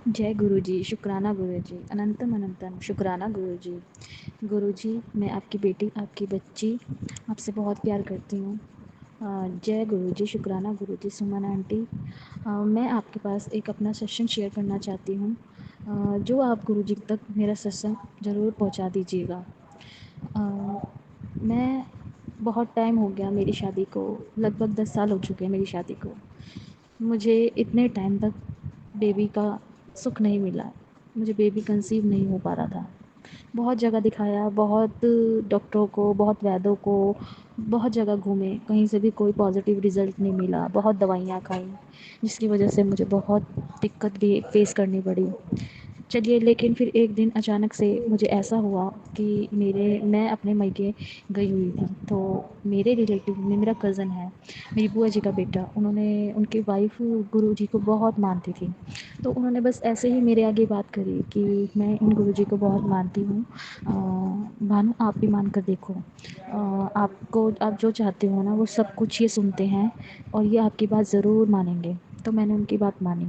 जय गुरुजी, शुक्राना गुरुजी, अनंतम अनंतम शुक्राना गुरुजी। गुरुजी, मैं आपकी बेटी, आपकी बच्ची, आपसे बहुत प्यार करती हूँ। जय गुरुजी, शुक्राना गुरुजी, सुमन आंटी। मैं आपके पास एक अपना सेशन शेयर करना चाहती हूँ, जो आप गुरुजी तक मेरा सत्संग ज़रूर पहुँचा दीजिएगा। मैं बहुत टाइम हो गया मेरी शादी को, लगभग 10 साल हो चुके हैं मेरी शादी को। मुझे इतने टाइम तक बेबी का सुख नहीं मिला, मुझे बेबी कंसीव नहीं हो पा रहा था। बहुत जगह दिखाया, बहुत डॉक्टरों को, बहुत वैद्यों को, बहुत जगह घूमे, कहीं से भी कोई पॉजिटिव रिज़ल्ट नहीं मिला। बहुत दवाइयाँ खाई, जिसकी वजह से मुझे बहुत दिक्कत भी फेस करनी पड़ी। चलिए, लेकिन फिर एक दिन अचानक से मुझे ऐसा हुआ कि मैं अपने मायके गई हुई थी, तो मेरे रिलेटिव में मेरा कज़न है, मेरी बुआ जी का बेटा, उनकी वाइफ गुरुजी को बहुत मानती थी। तो उन्होंने बस ऐसे ही मेरे आगे बात करी कि मैं इन गुरुजी को बहुत मानती हूँ, भानु आप भी मान कर देखो। आपको, आप जो चाहते हो ना वो सब कुछ ये सुनते हैं और ये आपकी बात ज़रूर मानेंगे। तो मैंने उनकी बात मानी।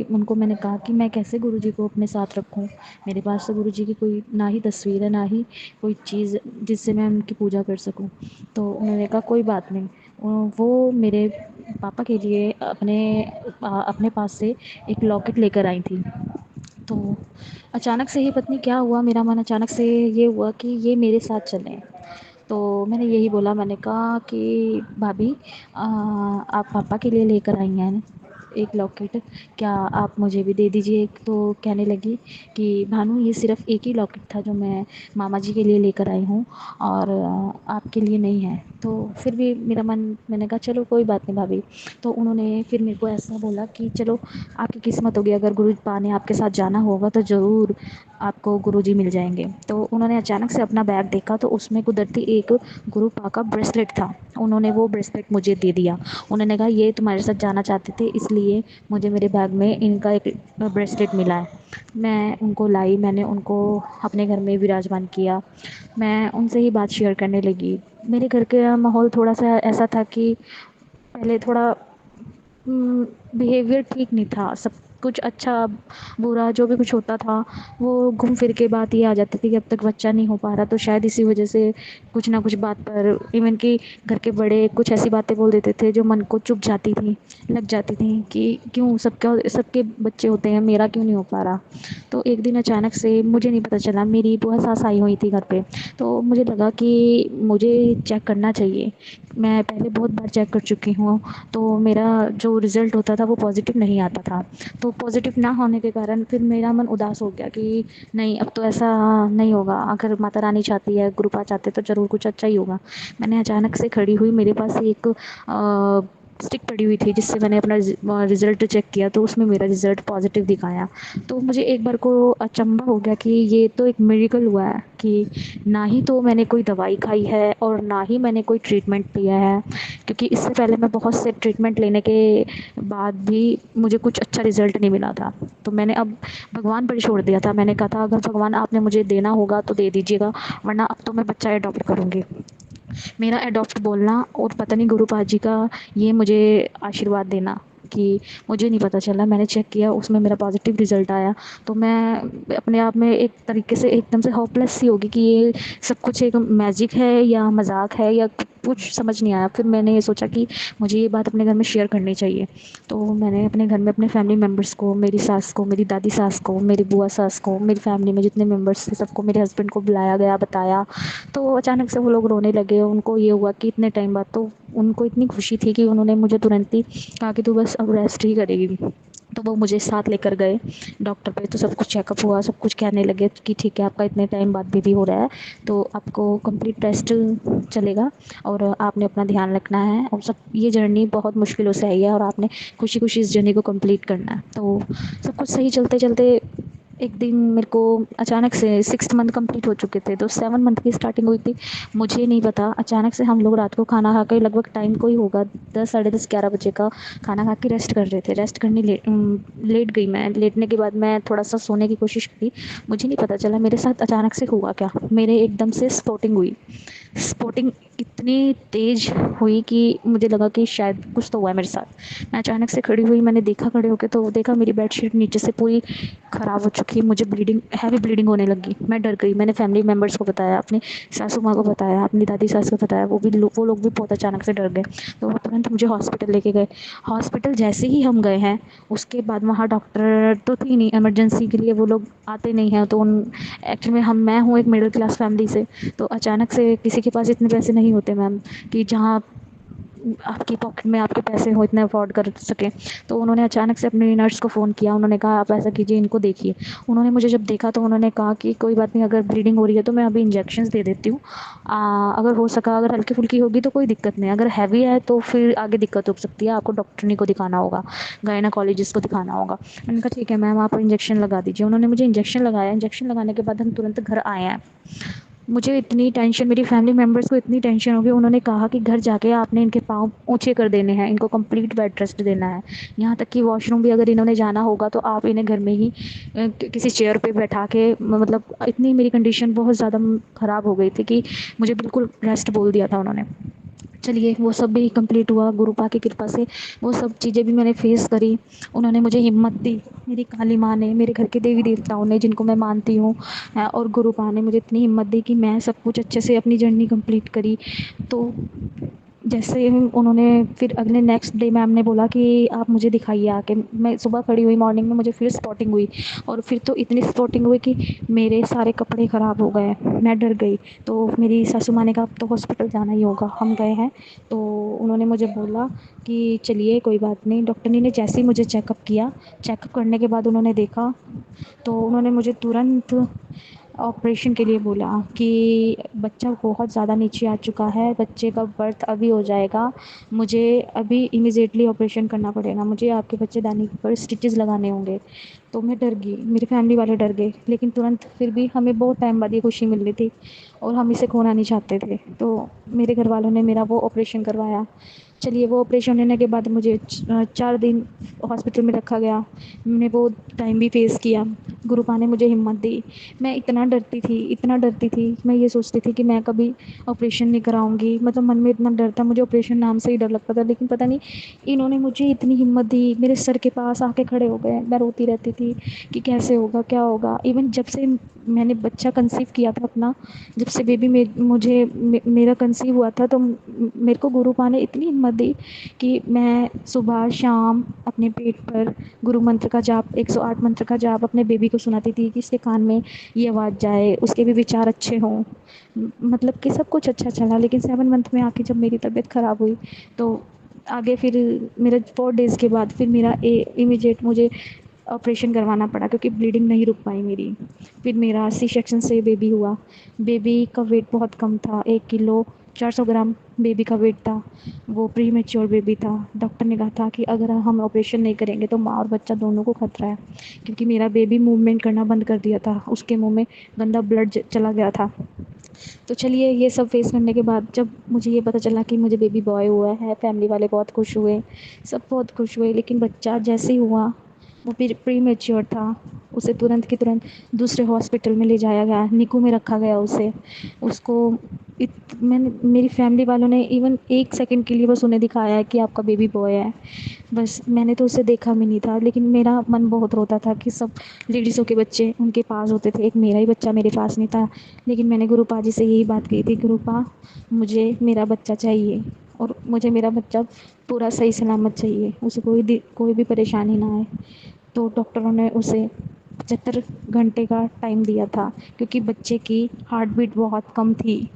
उनको मैंने कहा कि मैं कैसे गुरुजी को अपने साथ रखूं, मेरे पास तो गुरुजी की कोई ना ही तस्वीर है, ना ही कोई चीज़ जिससे मैं उनकी पूजा कर सकूं। तो उन्होंने कहा कोई बात नहीं। वो मेरे पापा के लिए अपने पास से एक लॉकेट लेकर आई थी। तो अचानक से ही पता नहीं क्या हुआ, मेरा मन अचानक से ये हुआ कि ये मेरे साथ चलें। तो मैंने यही बोला, मैंने कहा कि भाभी, आप पापा के लिए लेकर आई हैं एक लॉकेट, क्या आप मुझे भी दे दीजिए एक। तो कहने लगी कि भानु, ये सिर्फ़ एक ही लॉकेट था जो मैं मामा जी के लिए लेकर आई हूँ, और आपके लिए नहीं है। तो फिर भी मैंने कहा चलो कोई बात नहीं भाभी। तो उन्होंने फिर मेरे को ऐसा बोला कि चलो, आपकी किस्मत होगी, अगर गुरु पा ने आपके साथ जाना होगा तो ज़रूर आपको गुरुजी मिल जाएंगे। तो उन्होंने अचानक से अपना बैग देखा, तो उसमें कुदरती एक गुरु पा का ब्रेसलेट था। उन्होंने वो ब्रेसलेट मुझे दे दिया। उन्होंने कहा ये तुम्हारे साथ जाना चाहते थे, इसलिए मुझे मेरे बैग में इनका एक ब्रेसलेट मिला है। मैं उनको लाई, मैंने उनको अपने घर में विराजमान किया। मैं उनसे ही बात शेयर करने लगी। मेरे घर का माहौल थोड़ा सा ऐसा था कि पहले थोड़ा बिहेवियर ठीक नहीं था, सब कुछ अच्छा बुरा जो भी कुछ होता था वो घूम फिर के बात ये आ जाती थी कि अब तक बच्चा नहीं हो पा रहा। तो शायद इसी वजह से कुछ ना कुछ बात पर, इवन कि घर के बड़े कुछ ऐसी बातें बोल देते थे जो मन को चुभ जाती थी, लग जाती थी कि क्यों सबके बच्चे होते हैं, मेरा क्यों नहीं हो पा रहा। तो एक दिन अचानक से, मुझे नहीं पता चला, मेरी बुआ सास आई हुई थी घर पे। तो मुझे लगा कि मुझे चेक करना चाहिए। मैं पहले बहुत बार चेक कर चुकी हूँ, तो मेरा जो रिज़ल्ट होता था वो पॉज़िटिव नहीं आता था। तो पॉज़िटिव ना होने के कारण फिर मेरा मन उदास हो गया कि नहीं, अब तो ऐसा नहीं होगा, अगर माता रानी चाहती है, गुरुपा चाहते तो ज़रूर कुछ अच्छा ही होगा। मैंने अचानक से खड़ी हुई, मेरे पास एक स्टिक पड़ी हुई थी जिससे मैंने अपना रिज़ल्ट चेक किया, तो उसमें मेरा रिज़ल्ट पॉज़िटिव दिखाया। तो मुझे एक बार को अचंभा हो गया कि ये तो एक मिरेकल हुआ है कि ना ही तो मैंने कोई दवाई खाई है और ना ही मैंने कोई ट्रीटमेंट लिया है, क्योंकि इससे पहले मैं बहुत से ट्रीटमेंट लेने के बाद भी मुझे कुछ अच्छा रिज़ल्ट नहीं मिला था। तो मैंने अब भगवान पर छोड़ दिया था। मैंने कहा था अगर भगवान आपने मुझे देना होगा तो दे दीजिएगा, वरना अब तो मैं बच्चा अडॉप्ट करूँगी। मेरा अडॉप्ट बोलना और पता नहीं गुरु पाद जी का ये मुझे आशीर्वाद देना कि मुझे नहीं पता चला, मैंने चेक किया उसमें मेरा पॉजिटिव रिज़ल्ट आया। तो मैं अपने आप में एक तरीके से एकदम से होपलेस सी होगी कि ये सब कुछ एक मैजिक है या मजाक है या कुछ समझ नहीं आया। फिर मैंने ये सोचा कि मुझे ये बात अपने घर में शेयर करनी चाहिए। तो मैंने अपने घर में अपने फैमिली मेम्बर्स को, मेरी सास को, मेरी दादी सास को, मेरी बुआ सास को, मेरी फैमिली में जितने मेम्बर्स थे सबको, मेरे हस्बैंड को बुलाया गया, बताया। तो अचानक से वो लोग रोने लगे। उनको ये हुआ कि इतने टाइम बाद, तो उनको इतनी खुशी थी कि उन्होंने मुझे तुरंत ही कहा कि तू बस अब रेस्ट ही करेगी। तो वो मुझे साथ लेकर गए डॉक्टर पे। तो सब कुछ चेकअप हुआ, सब कुछ कहने लगे कि ठीक है, आपका इतने टाइम बाद बेबी हो रहा है, तो आपको कंप्लीट रेस्ट चलेगा और आपने अपना ध्यान रखना है, और सब ये जर्नी बहुत मुश्किलों से आई है और आपने खुशी खुशी इस जर्नी को कंप्लीट करना है। तो सब कुछ सही चलते चलते एक दिन मेरे को अचानक से 6th मंथ कंप्लीट हो चुके थे, तो 7 मंथ की स्टार्टिंग हुई थी। मुझे नहीं पता, अचानक से हम लोग रात को खाना खा के, लगभग टाइम को ही होगा 10, साढ़े 10, 11 बजे का, खाना खा के रेस्ट कर रहे थे। रेस्ट करने लेट गई मैं। लेटने के बाद मैं थोड़ा सा सोने की कोशिश की। मुझे नहीं पता चला मेरे साथ अचानक से हुआ क्या, मेरे एकदम से स्पॉटिंग हुई। स्पॉटिंग इतनी तेज़ हुई कि मुझे लगा कि शायद कुछ तो हुआ है मेरे साथ। मैं अचानक से खड़ी हुई, मैंने देखा खड़े होके तो देखा मेरी बेडशीट नीचे से पूरी ख़राब हो चुकी है, मुझे हैवी ब्लीडिंग होने लगी। मैं डर गई, मैंने फैमिली मेम्बर्स को बताया, अपनी सासू माँ को बताया, अपनी दादी सास को बताया, वो लोग भी बहुत अचानक से डर गए। तो वो तुरंत मुझे हॉस्पिटल लेके गए। हॉस्पिटल जैसे ही हम गए हैं, उसके बाद वहाँ डॉक्टर तो थी नहीं, इमरजेंसी के लिए वो लोग आते नहीं हैं। तो उन एक्चुअली में हम मैं हूँ एक मिडिल क्लास फैमिली से, तो अचानक से किसी के पास इतने पैसे नहीं होते मैम कि जहाँ आपकी पॉकेट में आपके पैसे हो इतने अफोर्ड कर सकें। तो उन्होंने अचानक से अपनी नर्स को फ़ोन किया, उन्होंने कहा आप ऐसा कीजिए, इनको देखिए। उन्होंने मुझे जब देखा तो उन्होंने कहा कि कोई बात नहीं, अगर ब्लीडिंग हो रही है तो मैं अभी इंजेक्शंस दे देती हूँ। अगर हो सका, अगर हल्की फुल्की होगी तो कोई दिक्कत नहीं, अगर हैवी है तो फिर आगे दिक्कत हो सकती है, आपको डॉक्टरनी को दिखाना होगा, गायनाकोलॉजिस्ट को दिखाना होगा। मैंने कहा ठीक है मैम, आप इंजेक्शन लगा दीजिए। उन्होंने मुझे इंजेक्शन लगाया। इंजेक्शन लगाने के बाद हम तुरंत घर आए हैं। मुझे इतनी टेंशन, मेरी फैमिली मेम्बर्स को इतनी टेंशन हो गई। उन्होंने कहा कि घर जाके आपने इनके पाँव ऊँचे कर देने हैं, इनको कंप्लीट बेड रेस्ट देना है। यहाँ तक कि वॉशरूम भी अगर इन्होंने जाना होगा तो आप इन्हें घर में ही किसी चेयर पे बैठा के मतलब इतनी मेरी कंडीशन बहुत ज़्यादा ख़राब हो गई थी कि मुझे बिल्कुल रेस्ट बोल दिया था उन्होंने। चलिए वो सब भी कंप्लीट हुआ गुरु पा की कृपा से। वो सब चीज़ें भी मैंने फेस करी। उन्होंने मुझे हिम्मत दी, मेरी काली माँ ने, मेरे घर के देवी देवताओं ने जिनको मैं मानती हूँ, और गुरु पा ने मुझे इतनी हिम्मत दी कि मैं सब कुछ अच्छे से अपनी जर्नी कंप्लीट करी। तो जैसे ही उन्होंने फिर अगले नेक्स्ट डे मैम ने बोला कि आप मुझे दिखाइए आके। मैं सुबह खड़ी हुई मॉर्निंग में, मुझे फिर स्पॉटिंग हुई, और फिर तो इतनी स्पॉटिंग हुई कि मेरे सारे कपड़े ख़राब हो गए। मैं डर गई। तो मेरी सासू माँ ने कहा अब तो हॉस्पिटल जाना ही होगा। हम गए हैं तो उन्होंने मुझे बोला कि चलिए कोई बात नहीं। डॉक्टरनी ने जैसे ही मुझे चेकअप किया, चेकअप करने के बाद उन्होंने देखा तो उन्होंने मुझे तुरंत ऑपरेशन के लिए बोला कि बच्चा बहुत ज़्यादा नीचे आ चुका है, बच्चे का बर्थ अभी हो जाएगा, मुझे अभी इमीडिएटली ऑपरेशन करना पड़ेगा, मुझे आपके बच्चेदानी पर स्टिचेस लगाने होंगे। तो मैं डर गई, मेरे फैमिली वाले डर गए, लेकिन तुरंत फिर भी हमें बहुत टाइम बाद ये खुशी मिल रही थी और हम इसे खोना नहीं चाहते थे। तो मेरे घर वालों ने मेरा वो ऑपरेशन करवाया। चलिए वो ऑपरेशन होने के बाद मुझे 4 दिन हॉस्पिटल में रखा गया। मैंने वो टाइम भी फेस किया। गुरुपा ने मुझे हिम्मत दी। मैं इतना डरती थी, इतना डरती थी, मैं ये सोचती थी कि मैं कभी ऑपरेशन नहीं कराऊंगी। मतलब मन में इतना डर था, मुझे ऑपरेशन नाम से ही डर लगता था। लेकिन पता नहीं इन्होंने मुझे इतनी हिम्मत दी, मेरे सर के पास आके खड़े हो गए। मैं रोती रहती थी कि कैसे होगा, क्या होगा। इवन जब से मैंने बच्चा कंसीव किया था अपना, जब से बेबी मेरा कंसीव हुआ था, तो मेरे को गुरुपा ने इतनी हिम्मत दी कि मैं सुबह शाम अपने पेट पर गुरु मंत्र का जाप, 108 मंत्र का जाप अपने बेबी को सुनाती थी कि इसके कान में ये आवाज़ जाए, उसके भी विचार अच्छे हों। मतलब कि सब कुछ अच्छा चला। लेकिन 7 मंथ में आके जब मेरी तबीयत ख़राब हुई तो आगे फिर मेरे 4 डेज़ के बाद फिर मेरा इमीडिएट मुझे ऑपरेशन करवाना पड़ा क्योंकि ब्लीडिंग नहीं रुक पाई मेरी। फिर मेरा सी सेक्शन से बेबी हुआ। बेबी का वेट बहुत कम था, 1 किलो 400 ग्राम बेबी का वेट था। वो प्री मैच्योर बेबी था। डॉक्टर ने कहा था कि अगर हम ऑपरेशन नहीं करेंगे तो माँ और बच्चा दोनों को खतरा है, क्योंकि मेरा बेबी मूवमेंट करना बंद कर दिया था, उसके मुंह में गंदा ब्लड चला गया था। तो चलिए ये सब फेस करने के बाद जब मुझे ये पता चला कि मुझे बेबी बॉय हुआ है, फैमिली वाले बहुत खुश हुए, सब बहुत खुश हुए। लेकिन बच्चा जैसे ही हुआ वो प्री मैच्योर था, उसे तुरंत की तुरंत दूसरे हॉस्पिटल में ले जाया गया, निकू में रखा गया उसे। उसको मैंने, मेरी फैमिली वालों ने इवन 1 सेकंड के लिए बस उन्हें दिखाया है कि आपका बेबी बॉय है, बस। मैंने तो उसे देखा भी नहीं था। लेकिन मेरा मन बहुत रोता था कि सब लेडीज़ों के बच्चे उनके पास होते थे, एक मेरा ही बच्चा मेरे पास नहीं था। लेकिन मैंने गुरुपा जी से यही बात कही थी, गुरुपा मुझे मेरा बच्चा चाहिए और मुझे मेरा बच्चा पूरा सही सलामत चाहिए, उसे कोई भी परेशानी ना आए। तो डॉक्टरों ने उसे 75 घंटे का टाइम दिया था, क्योंकि बच्चे की हार्ट बीट बहुत कम थी।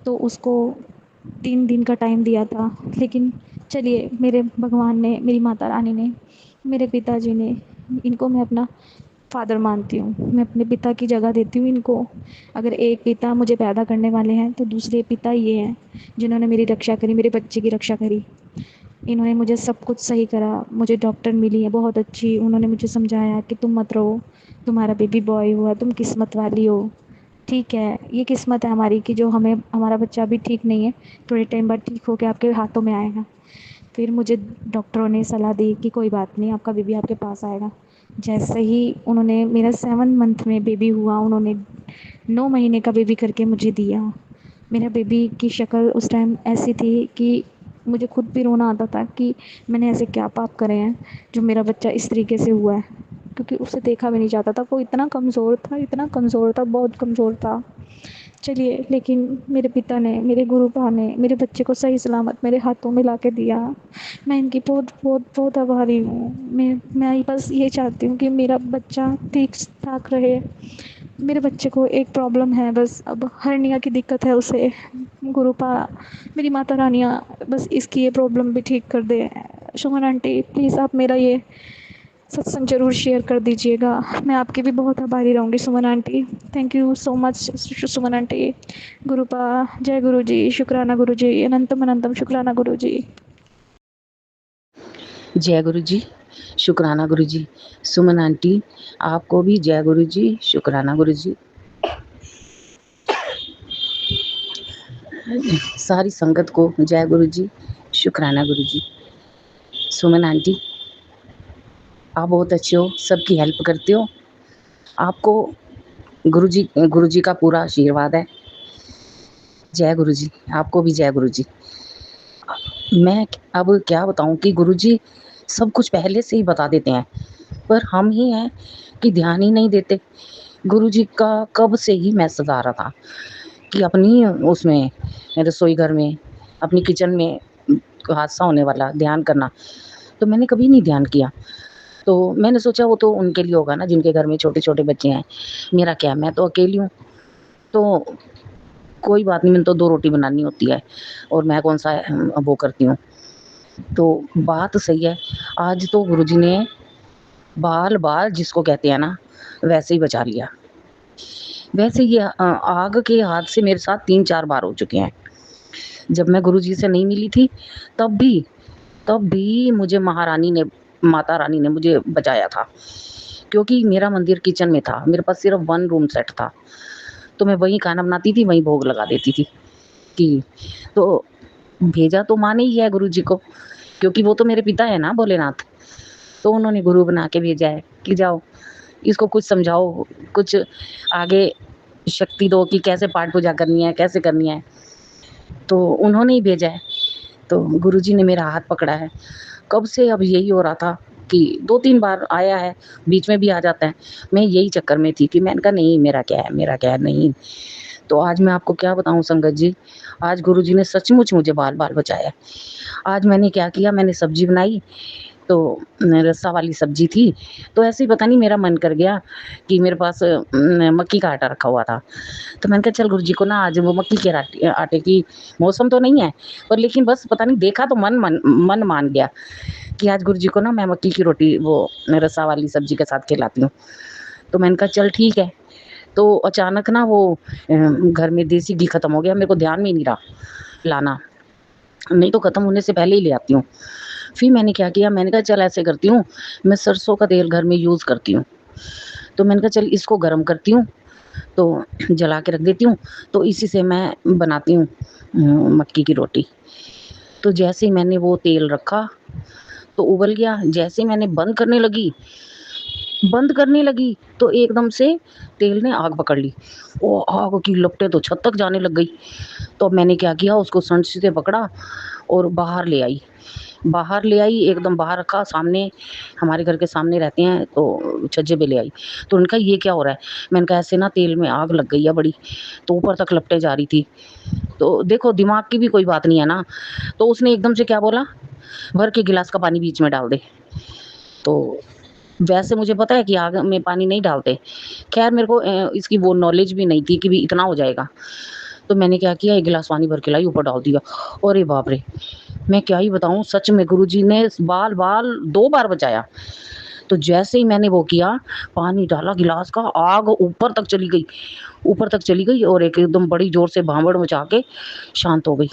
तो उसको 3 दिन का टाइम दिया था। लेकिन चलिए मेरे भगवान ने, मेरी माता रानी ने, मेरे पिताजी ने, इनको मैं अपना फ़ादर मानती हूँ। मैं अपने पिता की जगह देती हूँ इनको। अगर एक पिता मुझे पैदा करने वाले हैं तो दूसरे पिता ये हैं जिन्होंने मेरी रक्षा करी, मेरे बच्चे की रक्षा करी। इन्होंने मुझे सब कुछ सही करा। मुझे डॉक्टर मिली है बहुत अच्छी, उन्होंने मुझे समझाया कि तुम मत रो, तुम्हारा बेबी बॉय हुआ, तुम किस्मत वाली हो। ठीक है, ये किस्मत है हमारी कि जो हमें, हमारा बच्चा अभी ठीक नहीं है, थोड़े टाइम बाद ठीक होकर आपके हाथों में आएगा। फिर मुझे डॉक्टरों ने सलाह दी कि कोई बात नहीं, आपका बेबी आपके पास आएगा। जैसे ही उन्होंने मेरा 7 मंथ में बेबी हुआ, उन्होंने 9 महीने का बेबी करके मुझे दिया। मेरा बेबी की शक्ल उस टाइम ऐसी थी कि मुझे खुद भी रोना आता था कि मैंने ऐसे क्या पाप करे हैं जो मेरा बच्चा इस तरीके से हुआ है, क्योंकि उसे देखा भी नहीं जाता था। वो इतना कमज़ोर था, इतना कमज़ोर था, बहुत कमज़ोर था। चलिए, लेकिन मेरे पिता ने, मेरे गुरुपा ने मेरे बच्चे को सही सलामत मेरे हाथों में ला के दिया। मैं इनकी बहुत बहुत बहुत आभारी हूँ। मैं बस ये चाहती हूँ कि मेरा बच्चा ठीक ठाक रहे। मेरे बच्चे को एक प्रॉब्लम है, बस अब हर्निया की दिक्कत है उसे। गुरुपा, मेरी माता रानियाँ, बस इसकी ये प्रॉब्लम भी ठीक कर दे। सुमन आंटी, प्लीज़ आप मेरा ये सत्संग ज़रूर शेयर कर दीजिएगा। मैं आपकी भी बहुत आभारी रहूँगी Suman aunty. Thank you so much Suman aunty. गुरुपा, जय गुरु जी, शुक्राना गुरु जी, अनंतम अनंतम शुक्राना गुरु जी। जय गुरु जी, शुक्राना गुरु जी। सुमन आंटी, आपको भी जय गुरु जी, शुक्राना गुरु जी। सारी संगत को जय गुरु जी, शुक्राना गुरु जी। सुमन आंटी, आप बहुत अच्छे हो, सबकी हेल्प करते हो। आपको गुरु जी का पूरा आशीर्वाद है। जय गुरु जी, आपको भी जय गुरु जी। मैं अब क्या बताऊं कि गुरु जी सब कुछ पहले से ही बता देते हैं, पर हम ही हैं कि ध्यान ही नहीं देते। गुरु जी का कब से ही मैसेज आ रहा था कि अपनी उसमें रसोई घर में, अपनी किचन में हादसा होने वाला, ध्यान करना। तो मैंने कभी नहीं ध्यान किया। तो मैंने सोचा वो तो उनके लिए होगा ना जिनके घर में छोटे छोटे बच्चे हैं। मेरा क्या, मैं तो अकेली हूँ, तो कोई बात नहीं, मैंने तो 2 रोटी बनानी होती है और मैं कौन सा वो करती हूँ। तो बात सही है। आज तो गुरुजी ने बाल बाल जिसको कहते हैं ना, वैसे ही बचा लिया। वैसे ये आग के हादसे मेरे साथ 3-4 बार हो चुके हैं। जब मैं गुरुजी से नहीं मिली थी तब भी मुझे माता रानी ने मुझे बचाया था, क्योंकि मेरा मंदिर किचन में था। मेरे पास सिर्फ 1 रूम सेट था, तो मैं वहीं खाना बनाती थी, वहीं भोग लगा देती थी कि तो भेजा तो माँ ने ही है गुरुजी को, क्योंकि वो तो मेरे पिता है ना भोलेनाथ। तो उन्होंने गुरु बना के भेजा है कि जाओ इसको कुछ समझाओ, कुछ आगे शक्ति दो कि कैसे पाठ पूजा करनी है, कैसे करनी है। तो उन्होंने ही भेजा है। तो गुरुजी ने मेरा हाथ पकड़ा है। कब से अब यही हो रहा था कि 2-3 बार आया है, बीच में भी आ जाता है। मैं यही चक्कर में थी कि मैंने कहा नहीं मेरा क्या है, नहीं। तो आज मैं आपको क्या बताऊँ संगत जी, आज गुरुजी ने सचमुच मुझे बाल-बाल बचाया है। आज मैंने क्या किया, मैंने सब्जी बनाई, तो रस्सा वाली सब्जी थी, तो ऐसे ही पता नहीं मेरा मन कर गया कि मेरे पास मक्की का आटा रखा हुआ था। तो मैंने कहा चल गुरुजी को ना आज वो मक्की के आटे की, मौसम तो नहीं है, पर लेकिन बस पता नहीं देखा तो मन मान गया कि आज गुरुजी को ना मैं मक्की की रोटी वो रसा वाली सब्जी के साथ खिलाती हूँ। तो मैंने कहा चल ठीक है। तो अचानक ना वो घर में देसी घी खत्म हो गया, मेरे को ध्यान में ही नहीं रहा लाना, नहीं तो खत्म होने से पहले ही ले आती हूँ। फिर मैंने क्या किया, मैंने कहा चल ऐसे करती हूँ, मैं सरसों का तेल घर में यूज़ करती हूँ। तो मैंने कहा चल इसको गर्म करती हूँ, तो जला के रख देती हूँ, तो इसी से मैं बनाती हूँ मक्की की रोटी। तो जैसे ही मैंने वो तेल रखा तो उबल गया। जैसे ही मैंने बंद करने लगी तो एकदम से तेल ने आग पकड़ ली। वो आग की लपटें तो छत तक जाने लग गई। तो मैंने क्या किया, उसको संच से पकड़ा और बाहर ले आई, एकदम बाहर रखा सामने, हमारे घर के सामने रहते हैं, तो छज्जे पे ले आई। तो उनका ये क्या हो रहा है, मैंने कहा ऐसे ना तेल में आग लग गई है बड़ी, तो ऊपर तक लपटें जा रही थी। तो देखो दिमाग की भी कोई बात नहीं है ना। तो उसने एकदम से क्या बोला, भर के गिलास का पानी बीच में डाल दे। तो वैसे मुझे पता है कि आग में पानी नहीं डालते, खैर मेरे को इसकी वो नॉलेज भी नहीं थी कि भी इतना हो जाएगा। तो मैंने क्या किया, 1 गिलास पानी भर के लाई, ऊपर डाल दिया। अरे बाप रे, मैं क्या ही बताऊं, सच में गुरुजी ने बाल बाल 2 बार बचाया। तो जैसे ही मैंने वो किया, पानी डाला गिलास का, आग ऊपर तक चली गई और एकदम बड़ी जोर से भांबड़ मचा के शांत हो गई।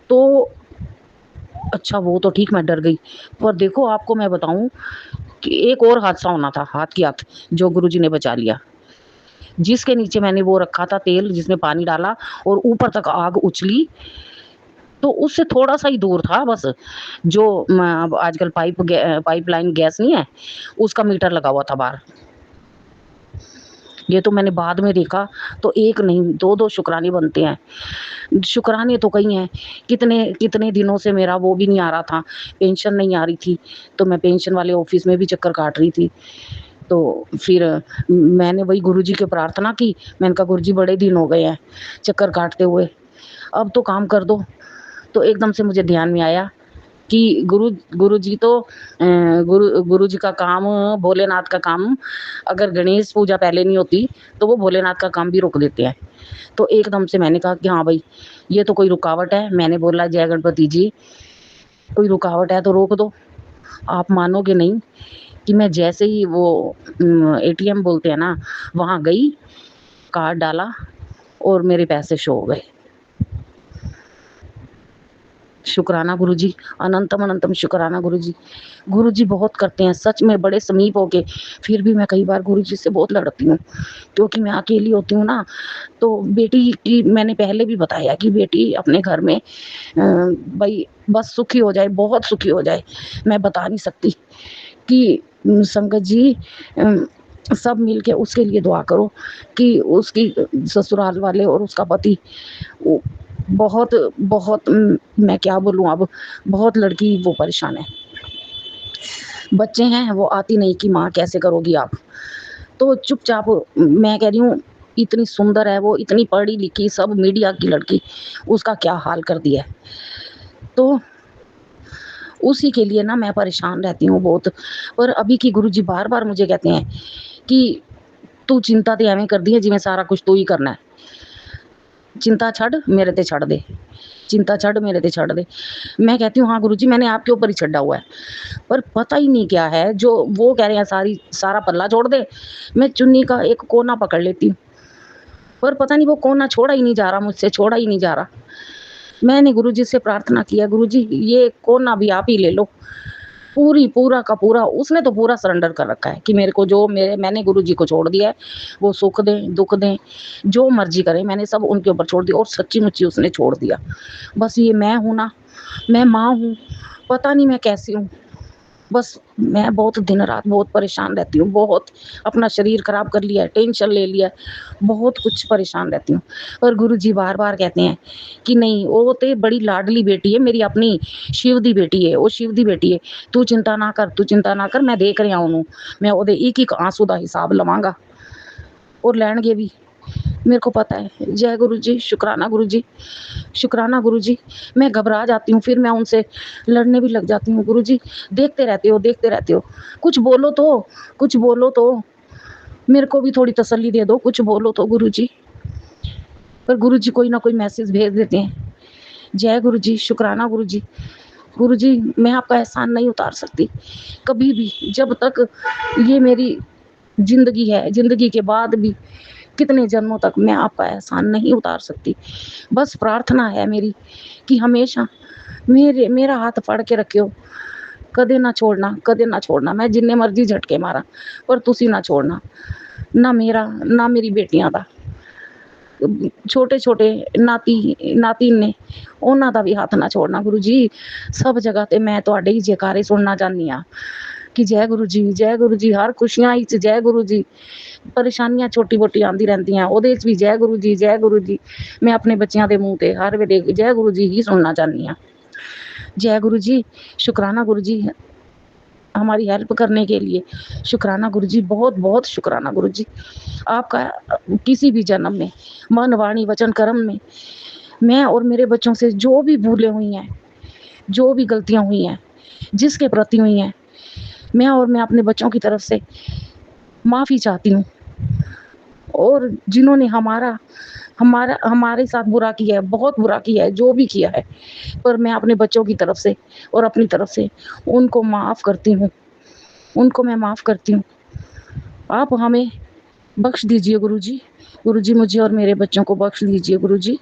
तो अच्छा वो तो ठीक, मैं डर गई। पर देखो आपको मैं बताऊं कि एक और हादसा होना था हाथ की हाथ, जो गुरुजी ने बचा लिया। जिसके नीचे मैंने वो रखा था तेल, जिसमें पानी डाला और ऊपर तक आग उछली, तो उससे थोड़ा सा ही दूर था बस, जो अब आजकल पाइपलाइन गैस नहीं है, उसका मीटर लगा हुआ था बाहर। ये तो मैंने बाद में देखा, तो एक नहीं 2-2 शुक्राने बनते हैं। शुक्राने तो कई हैं, कितने कितने दिनों से मेरा वो भी नहीं आ रहा था, पेंशन नहीं आ रही थी, तो मैं पेंशन वाले ऑफिस में भी चक्कर काट रही थी। तो फिर मैंने वही गुरुजी की प्रार्थना की, मैंने कहा गुरुजी बड़े दिन हो गए हैं चक्कर काटते हुए, अब तो काम कर दो। तो एकदम से मुझे ध्यान में आया कि गुरु जी तो गुरु जी का काम, भोलेनाथ का काम, अगर गणेश पूजा पहले नहीं होती तो वो भोलेनाथ का काम भी रोक देते हैं। तो एकदम से मैंने कहा कि हाँ भाई, ये तो कोई रुकावट है। मैंने बोला जय गणपति जी, कोई रुकावट है तो रोक दो। आप मानोगे नहीं कि मैं जैसे ही वो एटीएम बोलते हैं ना, वहाँ गई, कार्ड डाला और मेरे पैसे शो हो गए। शुक्राना गुरुजी, अनंतम अनंतम शुक्राना गुरुजी। गुरुजी बहुत करते हैं सच में, बड़े समीप होके। फिर भी मैं कई बार गुरुजी से बहुत लड़ती हूँ, क्योंकि मैं अकेली होती हूँ ना। तो बेटी की मैंने पहले भी बताया कि बेटी अपने घर में भाई बस सुखी हो जाए, बहुत सुखी हो जाए। मैं बता नहीं सकती कि संगत जी सब मिलके उसके लिए दुआ करो कि उसकी ससुराल वाले और उसका पति वो बहुत बहुत मैं क्या बोलूँ अब, बहुत लड़की वो परेशान है। बच्चे हैं, वो आती नहीं कि माँ कैसे करोगी आप। तो चुपचाप, मैं कह रही हूँ इतनी सुंदर है वो, इतनी पढ़ी लिखी, सब मीडिया की लड़की, उसका क्या हाल कर दिया है। तो उसी के लिए ना मैं परेशान रहती हूँ बहुत। पर अभी की गुरुजी बार बार मुझे कहते हैं कि तू चिंता तो एवं कर दी है जिवें सारा कुछ तू ही करना है, चिंता छड़ मेरे ते छड़ दे, चिंता छड़ मेरे ते छड़ दे। मैं कहती हूँ हाँ गुरुजी, मैंने आपके ऊपर ही छड़ा हुआ है, पर पता ही नहीं क्या है जो वो कह रहे हैं सारा पल्ला छोड़ दे। मैं चुन्नी का एक कोना पकड़ लेती हूँ, पर पता नहीं वो कोना छोड़ा ही नहीं जा रहा मुझसे, छोड़ा ही नहीं जा रहा। मैंने गुरुजी से प्रार्थना किया, गुरुजी ये कोना भी आप ही ले लो, पूरा का पूरा। उसने तो पूरा सरेंडर कर रखा है कि मेरे को जो मैंने गुरुजी को छोड़ दिया है, वो सुख दें दुख दें जो मर्जी करें, मैंने सब उनके ऊपर छोड़ दिया। और सच्ची मुच्ची उसने छोड़ दिया। बस ये मैं हूँ ना, मैं माँ हूँ, पता नहीं मैं कैसी हूँ। बस मैं बहुत दिन रात बहुत परेशान रहती हूँ, बहुत अपना शरीर खराब कर लिया है, टेंशन ले लिया है, बहुत कुछ परेशान रहती हूँ। और गुरुजी बार बार कहते हैं कि नहीं वो तो बड़ी लाडली बेटी है मेरी, अपनी शिव दी बेटी है, वो शिव दी बेटी है, तू चिंता ना कर, तू चिंता ना कर, मैं देख रहा हूँ, मैं ओदे एक एक आंसू का हिसाब लवांगा और लैणगे भी, मेरे को पता है। जय गुरु जी, शुक्राना गुरु जी, शुक्राना गुरु जी। मैं घबरा जाती हूँ, फिर मैं उनसे लड़ने भी लग जाती हूँ। गुरु जी देखते रहते हो, देखते रहते हो, कुछ बोलो तो, कुछ बोलो तो, मेरे को भी थोड़ी तसल्ली दे दो, कुछ बोलो तो गुरु जी। पर गुरु जी कोई ना कोई मैसेज भेज देते हैं। जय गुरु जी, शुक्राना गुरु जी। गुरु जी मैं आपका एहसान नहीं उतार सकती कभी भी, जब तक ये मेरी जिंदगी है, जिंदगी के बाद भी कितने जन्मों तक मैं आपका एहसान नहीं उतार सकती। बस प्रार्थना है मेरी कि हमेशा मेरा हाथ फड़ के रखियो, कदे ना छोड़ना, कदे ना छोड़ना। मैं जिन्ने मर्जी झटके मारा, पर तुसी ना छोड़ना, ना मेरा ना मेरी बेटियां दा, छोटे छोटे नातीन ने, ਉਹਨਾਂ ਦਾ ਵੀ ਹੱਥ ਨਾ ਛੋੜਨਾ गुरु जी। सब जगह ते मैं ਤੁਹਾਡੇ ही जयकारे सुनना चाहनी हाँ कि जय गुरु जी, जय गुरु जी। हर खुशियां ही जय गुरु जी, परेशानियां छोटी मोटी आंदी रहंदी हैं ओदे च भी जय गुरु जी, जय गुरु जी। मैं अपने बच्चों के मुंह ते हर वेले जय गुरु जी ही सुनना चाहनी हाँ। जय गुरु जी, शुक्राना गुरु जी हमारी हेल्प करने के लिए। शुक्राना गुरु जी, बहुत बहुत शुक्राना गुरु जी आपका। किसी भी जन्म में, मन वाणी वचन कर्म में, मैं और मेरे बच्चों से जो भी भूलें हुई हैं, जो भी गलतियां हुई हैं, जिसके प्रति हुई हैं, मैं अपने बच्चों की तरफ से माफ़ी चाहती हूँ। और जिन्होंने हमारा हमारा हमारे साथ बुरा किया है, बहुत बुरा किया है, जो भी किया है, पर मैं अपने बच्चों की तरफ से और अपनी तरफ से उनको माफ़ करती हूँ, उनको मैं माफ़ करती हूँ। आप हमें बख्श दीजिए गुरु जी। गुरु जी मुझे और मेरे बच्चों को बख्श दीजिए गुरु जी।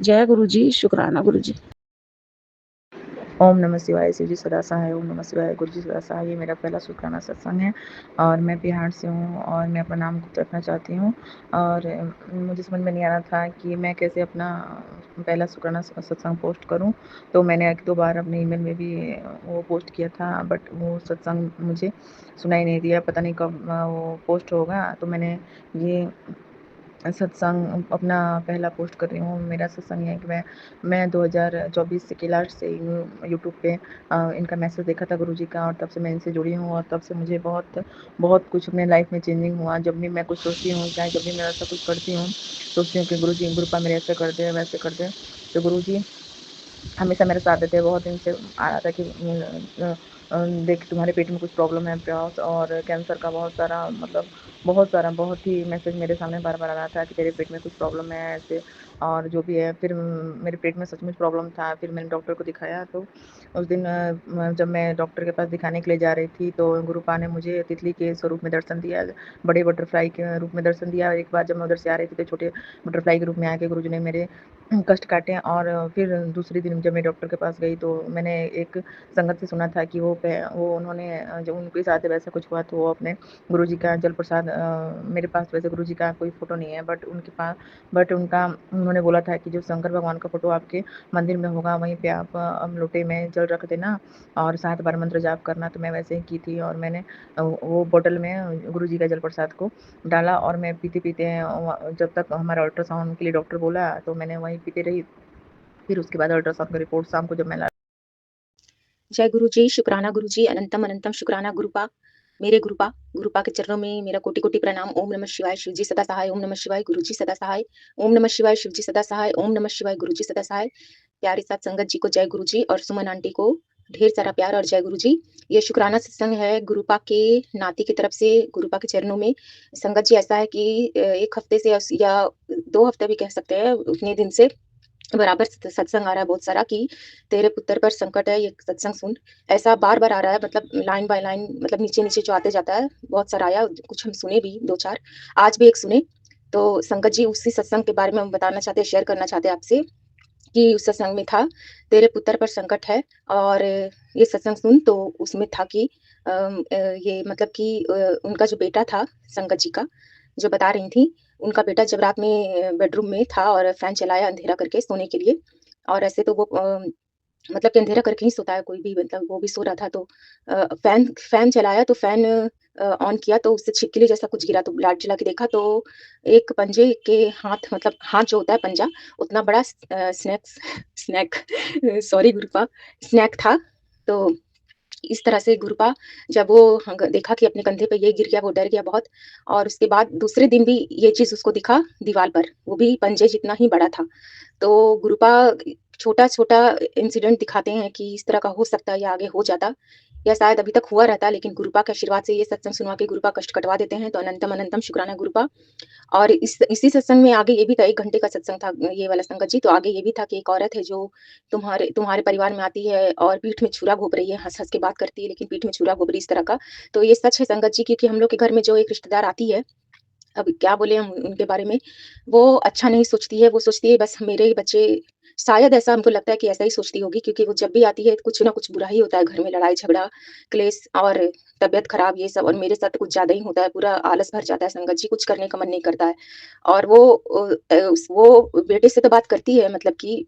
जय गुरु जी, शुक्राना गुरु जी। ओम नमः शिवाय, शिव जी सदा सहाय। ओम नमः शिवाय, गुरु जी सदा सहाय। ये मेरा पहला शुक्राना सत्संग है और मैं बिहार से हूँ और मैं अपना नाम गुप्त रखना चाहती हूँ। और मुझे समझ में नहीं आ रहा था कि मैं कैसे अपना पहला शुक्राना सत्संग पोस्ट करूँ, तो मैंने 1-2 बार अपने ईमेल में भी वो पोस्ट किया था, बट वो सत्संग मुझे सुनाई नहीं दिया। पता नहीं कब वो पोस्ट होगा। तो मैंने ये सत्संग अपना पहला पोस्ट कर रही हूँ। मेरा सत्संग ये है कि मैं 2024 के लास्ट से यूट्यूब पे इनका मैसेज देखा था गुरुजी का, और तब से मैं इनसे जुड़ी हूँ, और तब से मुझे बहुत बहुत कुछ अपने लाइफ में चेंजिंग हुआ। जब भी मैं कुछ सोचती हूँ, चाहे जब भी मैं ऐसा कुछ करती हूँ, सोचती हूँ कि गुरुजी कृपा मेरे ऐसे कर दे, वैसे कर दे, तो गुरुजी हमेशा मेरे साथ देते हैं। बहुत दिन से आ रहा था कि देख तुम्हारे पेट में कुछ प्रॉब्लम है प्रयास, और कैंसर का बहुत सारा, मतलब बहुत ही मैसेज मेरे सामने बार बार आ रहा था कि तेरे पेट में कुछ प्रॉब्लम है ऐसे, और जो भी है। फिर मेरे पेट में सचमुच प्रॉब्लम था। फिर मैंने डॉक्टर को दिखाया, तो उस दिन जब मैं डॉक्टर के पास दिखाने के लिए जा रही थी, तो गुरुपा ने मुझे तितली के स्वरूप में दर्शन दिया, बड़े बटरफ्लाई के रूप में दर्शन दिया। एक बार जब मैं उधर से आ रही थी, तो छोटे बटरफ्लाई के रूप में आके गुरुजी ने मेरे कष्ट काटे। और फिर दूसरे दिन जब मैं डॉक्टर के पास गई, तो मैंने एक संगत से सुना था कि वो उन्होंने जब उनके साथ वैसा कुछ हुआ, तो वो अपने गुरुजी का जल प्रसाद, मेरे पास वैसे गुरुजी का कोई फ़ोटो नहीं है, बट उनके पास, बट उनका उन्होंने बोला था कि जो शंकर भगवान का फ़ोटो आपके मंदिर में होगा, वहीं पे आप लोटे में जल रख देना और 7 बार मंत्र जाप करना। तो मैं वैसे ही की थी, और मैंने वो बॉटल में गुरुजी का जल प्रसाद को डाला, और मैं पीते-पीते जब तक हमारा अल्ट्रासाउंड के लिए डॉक्टर बोला, तो मैंने वहीं पीते रही। फिर उसके बाद अल्ट्रासाउंड का रिपोर्ट शाम को जब मैं ला जय गुरु जी, शुक्राना गुरु जी, अनंतम अनंतम शुक्राना गुरुपा, मेरे गुरुपा, गुरुपा के चरणों में मेरा कोटि कोटि प्रणाम। ओम नमः शिवाय, शिव जी सदा सहाय। ओम नमः शिवाय, गुरु जी सदा सहाय। ओम नमः शिवाय, शिव जी सदा सहाय। ओम नमः शिवाय, गुरु जी सदा सहाय। प्यारी साथ संगत जी को जय गुरु जी, और सुमन आंटी को ढेर सारा प्यार और जय गुरु जी। ये शुक्राना सत्संग है गुरुपा के नाती की तरफ से, गुरुपा के चरणों में। संगत जी ऐसा है कि 1 हफ्ते से या 2 हफ्ते भी कह सकते हैं, उतने दिन से बराबर सत्संग आ रहा है बहुत सारा कि तेरे पुत्र पर संकट है, ये सत्संग सुन। ऐसा बार-बार आ रहा है, मतलब लाइन बाय लाइन, मतलब नीचे-नीचे जो आते जाता है, बहुत सारा आया, कुछ हम सुने भी 2-4, आज भी एक सुने। तो संगत जी उसी सत्संग के बारे में हम बताना चाहते हैं, शेयर करना चाहते हैं आपसे कि उस सत्संग में था, तेरे पुत्र पर संकट है। और ये सत्संग सुन, तो उसमें था कि ये मतलब कि उनका जो बेटा था संगत जी का, जो बता रही थी, उनका बेटा जब रात में बेडरूम में था और फैन चलाया अंधेरा करके सोने के लिए, और ऐसे तो वो मतलब कि अंधेरा करके ही सोता है कोई भी, मतलब वो भी सो रहा था, तो फैन फैन चलाया, तो फैन ऑन किया, तो उससे छिपकली जैसा कुछ गिरा, तो लाइट जला के देखा, तो एक पंजे के हाथ, मतलब हाथ जो होता है पंजा, उतना बड़ा स्नैक्स स्नैक सॉरी गुरुपा, स्नैक था। तो इस तरह से गुरुपा जब वो देखा कि अपने कंधे पे ये गिर गया, वो डर गया बहुत। और उसके बाद दूसरे दिन भी ये चीज़ उसको दिखा दीवार पर, वो भी पंजे जितना ही बड़ा था। तो गुरुपा छोटा-छोटा इंसिडेंट दिखाते हैं कि इस तरह का हो सकता है या आगे हो जाता, या शायद अभी तक हुआ रहता, लेकिन गुरुपा के आशीर्वाद से ये सत्संग सुनवा के गुरुपा कष्ट कटवा देते हैं। तो अनंतम अनंतम शुक्राना गुरुपा। और इसी सत्संग में आगे ये भी था, 1 घंटे का सत्संग था ये वाला संगत जी। तो आगे ये भी था कि एक औरत है जो तुम्हारे तुम्हारे परिवार में आती है और पीठ में छुरा घोंप रही है, हँस-हँस के बात करती है, लेकिन पीठ में छुरा घोंप रही है, इस तरह का। तो ये सच है संगत जी, क्योंकि हम लोग के घर में जो एक रिश्तेदार आती है, अब क्या बोले हम उनके बारे में, वो अच्छा नहीं सोचती है, वो सोचती है बस मेरे ही बच्चे, शायद ऐसा हमको लगता है कि ऐसा ही सोचती होगी, क्योंकि वो जब भी आती है कुछ ना कुछ बुरा ही होता है घर में, लड़ाई-झगड़ा, क्लेश और तबीयत खराब, ये सब। और मेरे साथ तो कुछ ज़्यादा ही होता है, पूरा आलस भर जाता है संगत जी, कुछ करने का मन नहीं करता है। और वो बेटे से तो बात करती है, मतलब कि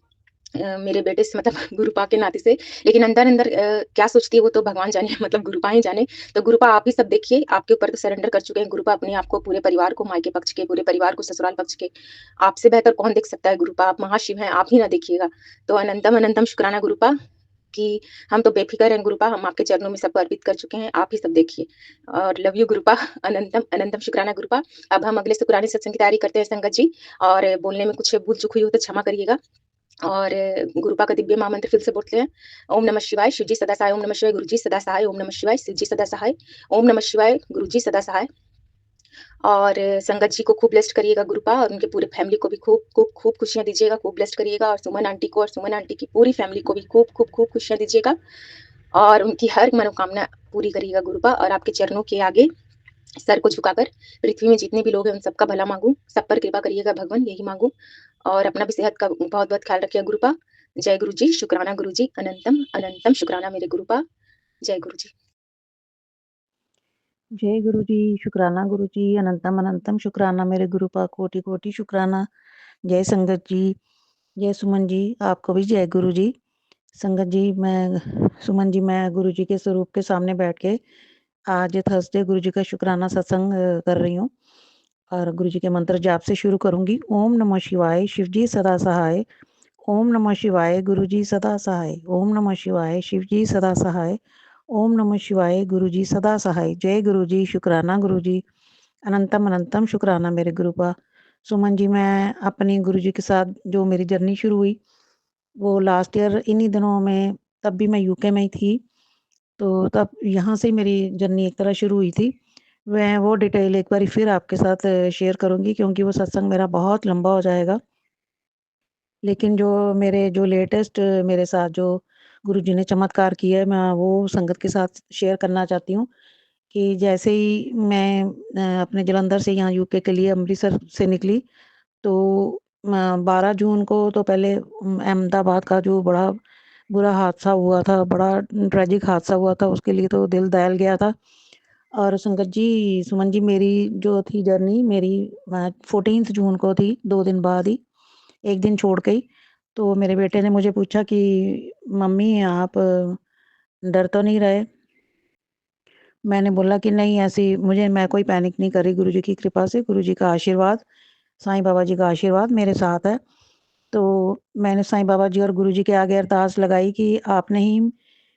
मेरे बेटे से, मतलब गुरुपा के नाते से, लेकिन अंदर-अंदर क्या सोचती है वो तो भगवान जाने मतलब गुरुपा ही जाने। तो गुरुपा आप ही सब देखिए, आपके ऊपर तो सरेंडर कर चुके हैं गुरुपा अपने आप को, पूरे परिवार को, मायके पक्ष के पूरे परिवार को, ससुराल पक्ष के। आपसे बेहतर कौन देख सकता है गुरुपा, आप महाशिव हैं, आप ही ना देखिएगा। तो अनंतम अनंतम शुक्राना गुरुपा कि हम तो बेफ़िक्र हैं गुरुपा, हम आपके चरणों में सबको अर्पित कर चुके हैं, आप ही सब देखिए। और लव यू गुरुपा, अनंतम अनंतम शुक्राना गुरुपा। अब हम अगले शुक्राने सत्संग की तैयारी करते हैं संगत जी, और बोलने में कुछ भूल-चूक हुई हो तो क्षमा करिएगा। और गुरुपा का दिव्य महामंत्र फिर से बोलते हैं। ओम नमः शिवाय, शिव जी सदा सहाय। ओम नमः शिवाय, गुरु जी सदा सहाय। ओम नमः शिवाय, शिव जी सदा सहाय। ओम नमः शिवाय, गुरु जी सदा सहाय। और संगत जी को खूब ब्लेस्ड करिएगा गुरुपा, और उनके पूरे फैमिली को भी खूब खूब खूब खुशियाँ दीजिएगा, खूब ब्लेस्ड करिएगा। और सुमन आंटी को और सुमन आंटी की पूरी फैमिली को भी खूब खूब खूब खुशियाँ दीजिएगा, और उनकी हर मनोकामना पूरी करिएगा गुरुपा। और आपके चरणों के आगे सर को झुकाकर पृथ्वी में जितने भी लोग हैं उन सबका भला मांगू, सब पर कृपा करिएगा भगवान, यही मांगू। और अपना भी सेहत का बहुत बहुत ख्याल रखिएगा गुरुपा। जय गुरु जी, शुक्राना गुरु जी, अनंतम अनंतम शुक्राना मेरे गुरुपा। जय गुरु जी। जय गुरु जी, शुक्राना गुरु जी, अनंतम अनंतम शुक्राना मेरे गुरुपा, कोटि कोटि शुक्राना। जय संगत जी, जय सुमन जी, आपको भी जय गुरु जी। संगत जी, सुमन जी, मैं गुरु जी के स्वरूप के सामने बैठ के आज थर्सडे गुरु जी का शुक्राना सत्संग कर रही हूँ। और गुरु जी के मंत्र जाप से शुरू करूँगी। ओम नमः शिवाय, शिव जी सदा सहाय। ओम नमः शिवाय, गुरु जी सदा सहाय। ओम नमः शिवाय, शिव जी सदा सहाय। ओम नमः शिवाय, गुरु जी सदा सहाय। जय गुरु जी, शुक्राना गुरु जी, अनंतम अनंतम शुक्राना मेरे गुरुपा। सुमन जी, मैं अपने गुरु जी के साथ जो मेरी जर्नी शुरू हुई, वो लास्ट ईयर इन्हीं दिनों में, तब भी मैं यूके में ही थी, तो तब यहाँ से ही मेरी जर्नी एक तरह शुरू हुई थी। मैं वो डिटेल एक बारी फिर आपके साथ शेयर करूँगी, क्योंकि वो सत्संग मेरा बहुत लंबा हो जाएगा। लेकिन जो लेटेस्ट मेरे साथ जो गुरुजी ने चमत्कार किया है, मैं वो संगत के साथ शेयर करना चाहती हूँ। कि जैसे ही मैं अपने जालंधर से यहाँ यूके के लिए अमृतसर से निकली, तो 12 जून को तो पहले अहमदाबाद का जो बड़ा बुरा हादसा हुआ था, बड़ा ट्रेजिक हादसा हुआ था, उसके लिए तो दिल दहल गया था। और संगत जी, सुमन जी, मेरी जो थी जर्नी, मेरी 14 जून को थी, 2 दिन बाद ही, 1 दिन छोड़ के ही। तो मेरे बेटे ने मुझे पूछा कि मम्मी, आप डर तो नहीं रहे? मैंने बोला कि नहीं, ऐसी मैं कोई पैनिक नहीं कर रही, गुरुजी की कृपा से, गुरुजी का आशीर्वाद, साईं बाबा जी का आशीर्वाद मेरे साथ है। तो मैंने साईं बाबा जी और गुरुजी के आगे अरदास लगाई कि आपने ही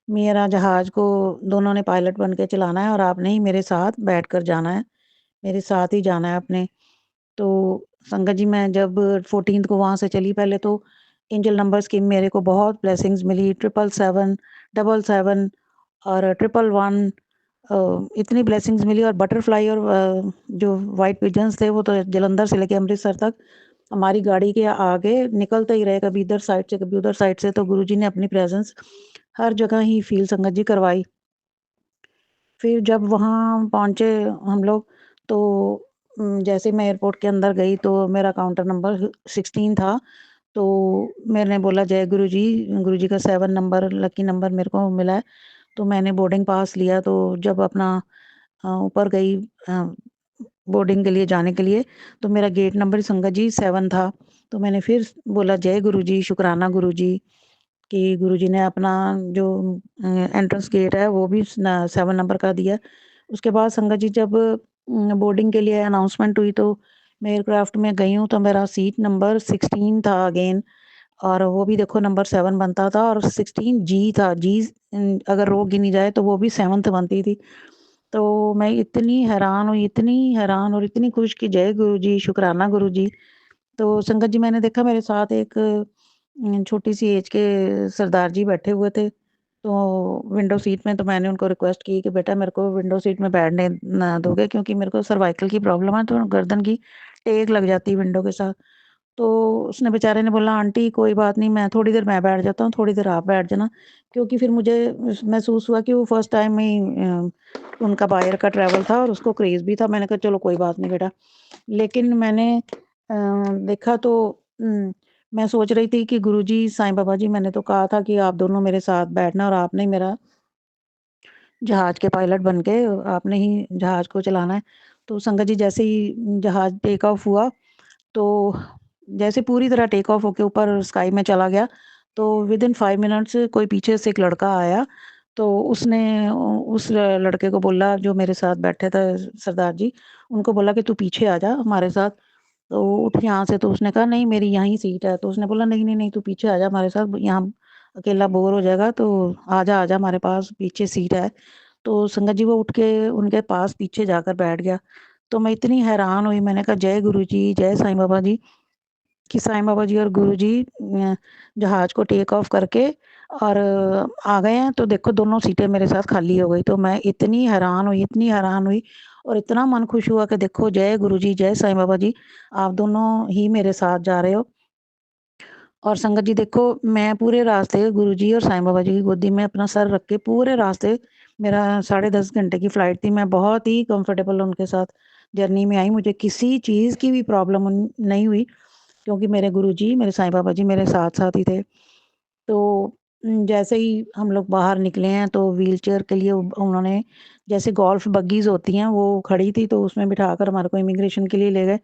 मेरा जहाज़ को, दोनों ने पायलट बन के चलाना है, और आपने ही मेरे साथ बैठकर जाना है, मेरे साथ ही जाना है आपने। तो संगत जी, मैं जब 14th को वहाँ से चली, पहले तो एंजल नंबर स्कीम मेरे को बहुत ब्लेसिंग्स मिली, 777, 777 और 111, इतनी ब्लेसिंग्स मिली। और बटरफ्लाई और जो व्हाइट पिजन्स थे, वो तो जालंधर से लेके अमृतसर तक हमारी गाड़ी के आगे निकलते ही रहे, कभी इधर साइड से, कभी उधर साइड से। तो गुरुजी ने अपनी प्रेजेंस हर जगह ही फ़ील, संगत जी, करवाई। फिर जब वहाँ पहुँचे हम लोग, तो जैसे मैं एयरपोर्ट के अंदर गई, तो मेरा काउंटर नंबर 16 था। तो मैंने बोला जय गुरुजी, गुरुजी का 7 नंबर लकी नंबर मेरे को मिला है। तो मैंने बोर्डिंग पास लिया, तो जब अपना ऊपर गई बोर्डिंग के लिए जाने के लिए, तो मेरा गेट नंबर संगत जी 7 था। तो मैंने फिर बोला जय गुरुजी, शुक्राना गुरुजी, कि गुरुजी ने अपना जो एंट्रेंस गेट है वो भी 7 नंबर का दिया। उसके बाद संगत जी, जब बोर्डिंग के लिए अनाउंसमेंट हुई, तो मैं एयरक्राफ्ट में गई हूँ, तो मेरा सीट नंबर 16 था अगेन, और वो भी देखो नंबर 7 बनता था, और 16 जी था। जी अगर रो गिनी जाए तो वो भी 7th बनती थी। तो मैं इतनी हैरान हुई, इतनी हैरान और इतनी खुश कि जय गुरुजी, शुक्राना गुरुजी। तो संगत जी, मैंने देखा मेरे साथ एक छोटी-सी एज के सरदार जी बैठे हुए थे, तो विंडो सीट में। तो मैंने उनको रिक्वेस्ट की कि बेटा, मेरे को विंडो सीट में बैठने ना दोगे, क्योंकि मेरे को सर्वाइकल की प्रॉब्लम है, तो गर्दन की टेक लग जाती है विंडो के साथ। तो उसने, बेचारे ने बोला, आंटी कोई बात नहीं, मैं थोड़ी देर मैं बैठ जाता हूँ, थोड़ी देर आप बैठ जाना। क्योंकि फिर मुझे महसूस हुआ कि वो फर्स्ट टाइम ही उनका बाहर का ट्रैवल था, और उसको क्रेज़ भी था। मैंने कहा चलो कोई बात नहीं बेटा। लेकिन मैंने देखा तो मैं सोच रही थी कि गुरुजी, साईं बाबा जी, मैंने तो कहा था कि आप दोनों मेरे साथ बैठना, और आपने ही मेरा जहाज़ के पायलट बन के आपने ही जहाज़ को चलाना है। तो संगत जी, जैसे ही जहाज़ टेक ऑफ हुआ, तो जैसे पूरी तरह टेक ऑफ होके ऊपर स्काई में चला गया, तो विदिन 5 मिनट्स कोई पीछे से एक लड़का आया। तो उसने उस लड़के को बोला, जो मेरे साथ बैठे थे सरदार जी, उनको बोला कि तू पीछे आ जा हमारे साथ। तो उठ यहाँ से। तो उसने कहा नहीं, मेरी यहीं सीट है। तो उसने बोला नहीं, नहीं, नहीं, तू पीछे आ जा हमारे साथ, यहाँ अकेला बोर हो जाएगा, तो आ जा हमारे पास, पीछे सीट है। तो संगत जी, वो उठ के उनके पास पीछे जाकर बैठ गया। तो मैं इतनी हैरान हुई, मैंने कहा जय गुरुजी, जय साईं बाबा जी, कि साईं बाबा जी और गुरुजी जहाज़ को टेक ऑफ करके और आ गए हैं। तो देखो दोनों सीटें मेरे साथ खाली हो गई। तो मैं इतनी हैरान हुई, इतनी हैरान हुई, और इतना मन खुश हुआ कि देखो जय गुरुजी, जय साईं बाबा जी, आप दोनों ही मेरे साथ जा रहे हो। और संगत जी, देखो मैं पूरे रास्ते गुरुजी और साईं बाबा जी की गोदी में अपना सर रख के, पूरे रास्ते, मेरा 10.5 घंटे की फ़्लाइट थी, मैं बहुत ही कंफर्टेबल उनके साथ जर्नी में आई। मुझे किसी चीज़ की भी प्रॉब्लम नहीं हुई, क्योंकि मेरे गुरुजी, मेरे साईं बाबा जी मेरे साथ-साथ ही थे। तो जैसे ही हम लोग बाहर निकले हैं, तो व्हीलचेयर के लिए उन्होंने, जैसे गोल्फ बग्गीज़ होती हैं, वो खड़ी थी, तो उसमें बिठाकर हमारे को इमिग्रेशन के लिए ले गए।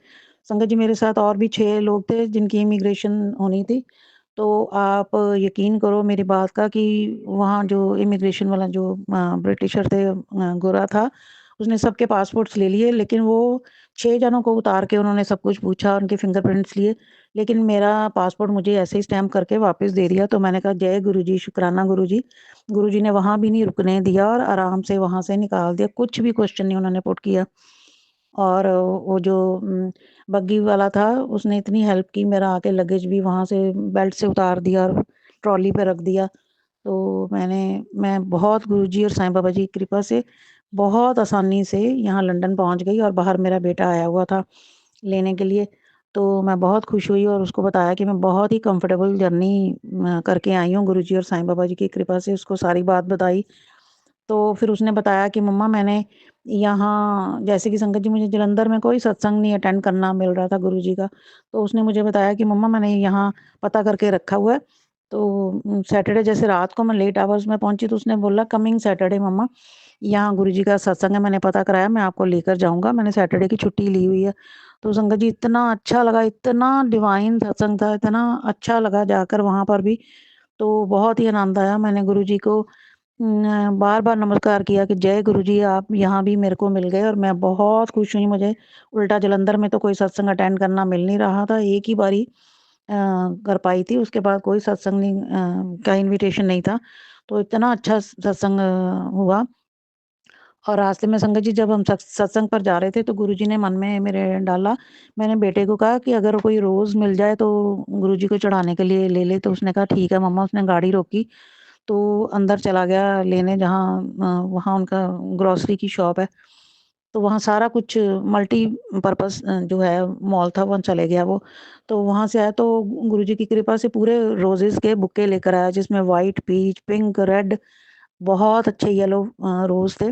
संगत जी, मेरे साथ और भी 6 लोग थे जिनकी इमिग्रेशन होनी थी। तो आप यकीन करो मेरी बात का, कि वहाँ जो इमिग्रेशन वाला जो ब्रिटिशर थे, गोरा था, उसने सबके पासपोर्ट्स ले लिए, लेकिन वो 6 जनों को उतार के उन्होंने सब कुछ पूछा, उनके फिंगरप्रिंट्स लिए, लेकिन मेरा पासपोर्ट मुझे ऐसे ही स्टैम्प करके वापस दे दिया। तो मैंने कहा जय गुरुजी, शुक्राना गुरुजी। गुरुजी ने वहाँ भी नहीं रुकने दिया और आराम से वहाँ से निकाल दिया, कुछ भी क्वेश्चन नहीं उन्होंने पुट किया। और वो जो बग्गी वाला था उसने इतनी हेल्प की, मेरा आके लगेज भी वहाँ से बेल्ट से उतार दिया और ट्रॉली पे रख दिया। तो मैं बहुत गुरुजी और साईं बाबा जी की कृपा से बहुत आसानी से यहाँ लंदन पहुँच गई और बाहर मेरा बेटा आया हुआ था लेने के लिए। तो मैं बहुत खुश हुई और उसको बताया कि मैं बहुत ही कंफर्टेबल जर्नी करके आई हूँ गुरुजी और साईं बाबा जी की कृपा से, उसको सारी बात बताई। तो फिर उसने बताया कि मम्मा मैंने यहाँ जैसे कि संगत जी मुझे जलंधर में कोई सत्संग नहीं अटेंड करना मिल रहा था गुरुजी का। तो उसने मुझे बताया कि मम्मा मैंने यहाँ पता करके रखा हुआ है। तो सैटरडे जैसे रात को मैं लेट आवर्स में पहुँची तो उसने बोला कमिंग सैटरडे मम्मा यहाँ गुरुजी का सत्संग है, मैंने पता कराया, मैं आपको लेकर जाऊँगा, मैंने सैटरडे की छुट्टी ली हुई है। तो संगत जी इतना अच्छा लगा, इतना डिवाइन सत्संग था, इतना अच्छा लगा जाकर वहाँ पर भी। तो बहुत ही आनंद आया। मैंने गुरुजी को बार-बार नमस्कार किया कि जय गुरुजी आप यहाँ भी मेरे को मिल गए और मैं बहुत खुश हुई। मुझे उल्टा जलंधर में तो कोई सत्संग अटेंड करना मिल नहीं रहा था। एक ही बारी कर पाई थी, उसके बाद कोई सत्संग नहीं का इन्विटेशन नहीं था। तो इतना अच्छा सत्संग हुआ। और रास्ते में संगत जी जब हम सत्संग पर जा रहे थे तो गुरुजी ने मन में मेरे डाला, मैंने बेटे को कहा कि अगर कोई रोज़ मिल जाए तो गुरुजी को चढ़ाने के लिए ले ले। तो उसने कहा ठीक है मम्मा। उसने गाड़ी रोकी तो अंदर चला गया लेने, जहाँ वहाँ उनका ग्रोसरी की शॉप है। तो वहाँ सारा कुछ मल्टीपर्पज़ जो है मॉल था, वहाँ चले गया वो। तो वहाँ से आया तो गुरुजी की कृपा से पूरे रोज़ेज़ के बुक्के लेकर आया, जिसमें व्हाइट, पीच, पिंक, रेड, बहुत अच्छे येलो रोज़ थे।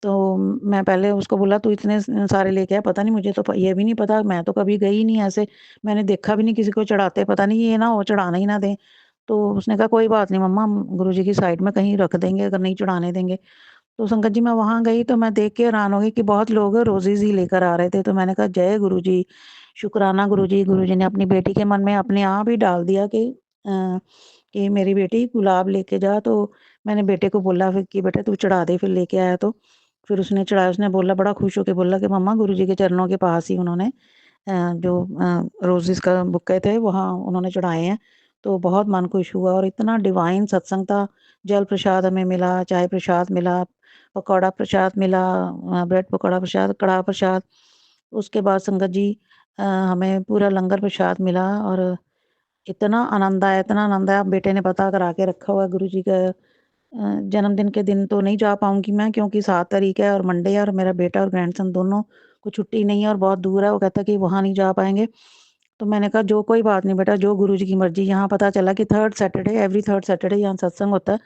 तो मैं पहले उसको बोला तू इतने सारे लेके आया, पता नहीं, मुझे तो ये भी नहीं पता, मैं तो कभी गई नहीं ऐसे, मैंने देखा भी नहीं किसी को चढ़ाते, पता नहीं ये ना हो चढ़ाना ही ना दें। तो उसने कहा कोई बात नहीं मम्मा, हम गुरुजी की साइड में कहीं रख देंगे अगर नहीं चढ़ाने देंगे। तो संगत जी मैं वहाँ गई तो मैं देख के हैरान हो गई कि बहुत लोग रोज़ेज़ ही लेकर आ रहे थे। तो मैंने कहा जय गुरुजी, शुक्राना गुरुजी। गुरुजी ने अपनी बेटी के मन में अपने आप ही डाल दिया कि मेरी बेटी गुलाब लेके जा। तो मैंने बेटे को बोला फिर कि बेटा तू चढ़ा दे, फिर लेके आया तो फिर उसने चढ़ाया। उसने बोला, बड़ा खुश होके बोला कि मम्मा गुरुजी के चरणों के पास ही उन्होंने जो रोज़ेज़ का बुक्के थे वहाँ उन्होंने चढ़ाए हैं। तो बहुत मन खुश हुआ और इतना डिवाइन सत्संग था। जल प्रसाद हमें मिला, चाय प्रसाद मिला, पकौड़ा प्रसाद मिला, ब्रेड पकौड़ा प्रसाद, कड़ाह प्रसाद। उसके बाद संगत जी हमें पूरा लंगर प्रसाद मिला और इतना आनंद आया, इतना आनंद आया। बेटे ने पता करा के रखा हुआ है गुरुजी का जन्मदिन के दिन तो नहीं जा पाऊँगी मैं, क्योंकि 7 तारीख है और मंडे है और मेरा बेटा और ग्रैंडसन दोनों को छुट्टी नहीं है और बहुत दूर है। वो कहता है कि वहाँ नहीं जा पाएँगे। तो मैंने कहा जो कोई बात नहीं बेटा, जो गुरुजी की मर्ज़ी। यहाँ पता चला कि third Saturday, every third Saturday यहाँ सत्संग होता है।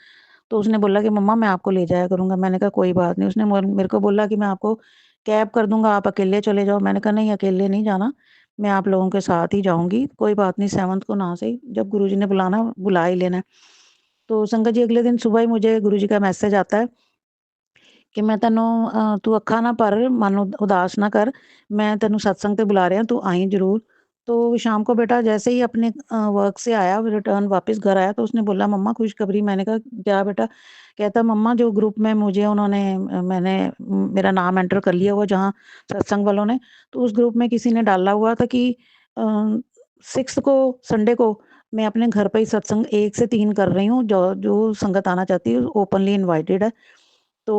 तो उसने बोला कि मम्मा मैं आपको ले जाया करूँगा। मैंने कहा कोई बात नहीं। उसने मेरे को बोला कि मैं आपको कैब कर दूँगा, आप अकेले चले जाओ। मैंने कहा नहीं, अकेले नहीं जाना, मैं आप लोगों के साथ ही जाऊँगी। कोई बात नहीं, 7th को ना सही, जब गुरुजी ने बुलाना बुला ही लेना है। तो संगत जी अगले दिन सुबह ही मुझे गुरुजी का मैसेज आता है कि मैं तेनों तू अखा ना भर, मन उदास ना कर, मैं तेनों सत्संग ते बुला रहा, तू आई ज़रूर। तो शाम को बेटा जैसे ही अपने वर्क से आया, रिटर्न वापस घर आया तो उसने बोला मम्मा खुशखबरी। मैंने कहा क्या बेटा? कहता मम्मा जो ग्रुप में मुझे उन्होंने मेरा नाम एंटर कर लिया हुआ जहाँ सत्संग वालों ने, तो उस ग्रुप में किसी ने डाला हुआ था कि 6 को संडे को मैं अपने घर पे ही सत्संग 1 से 3 कर रही हूँ, जो जो संगत आना चाहती है ओपनली इनवाइटेड है। तो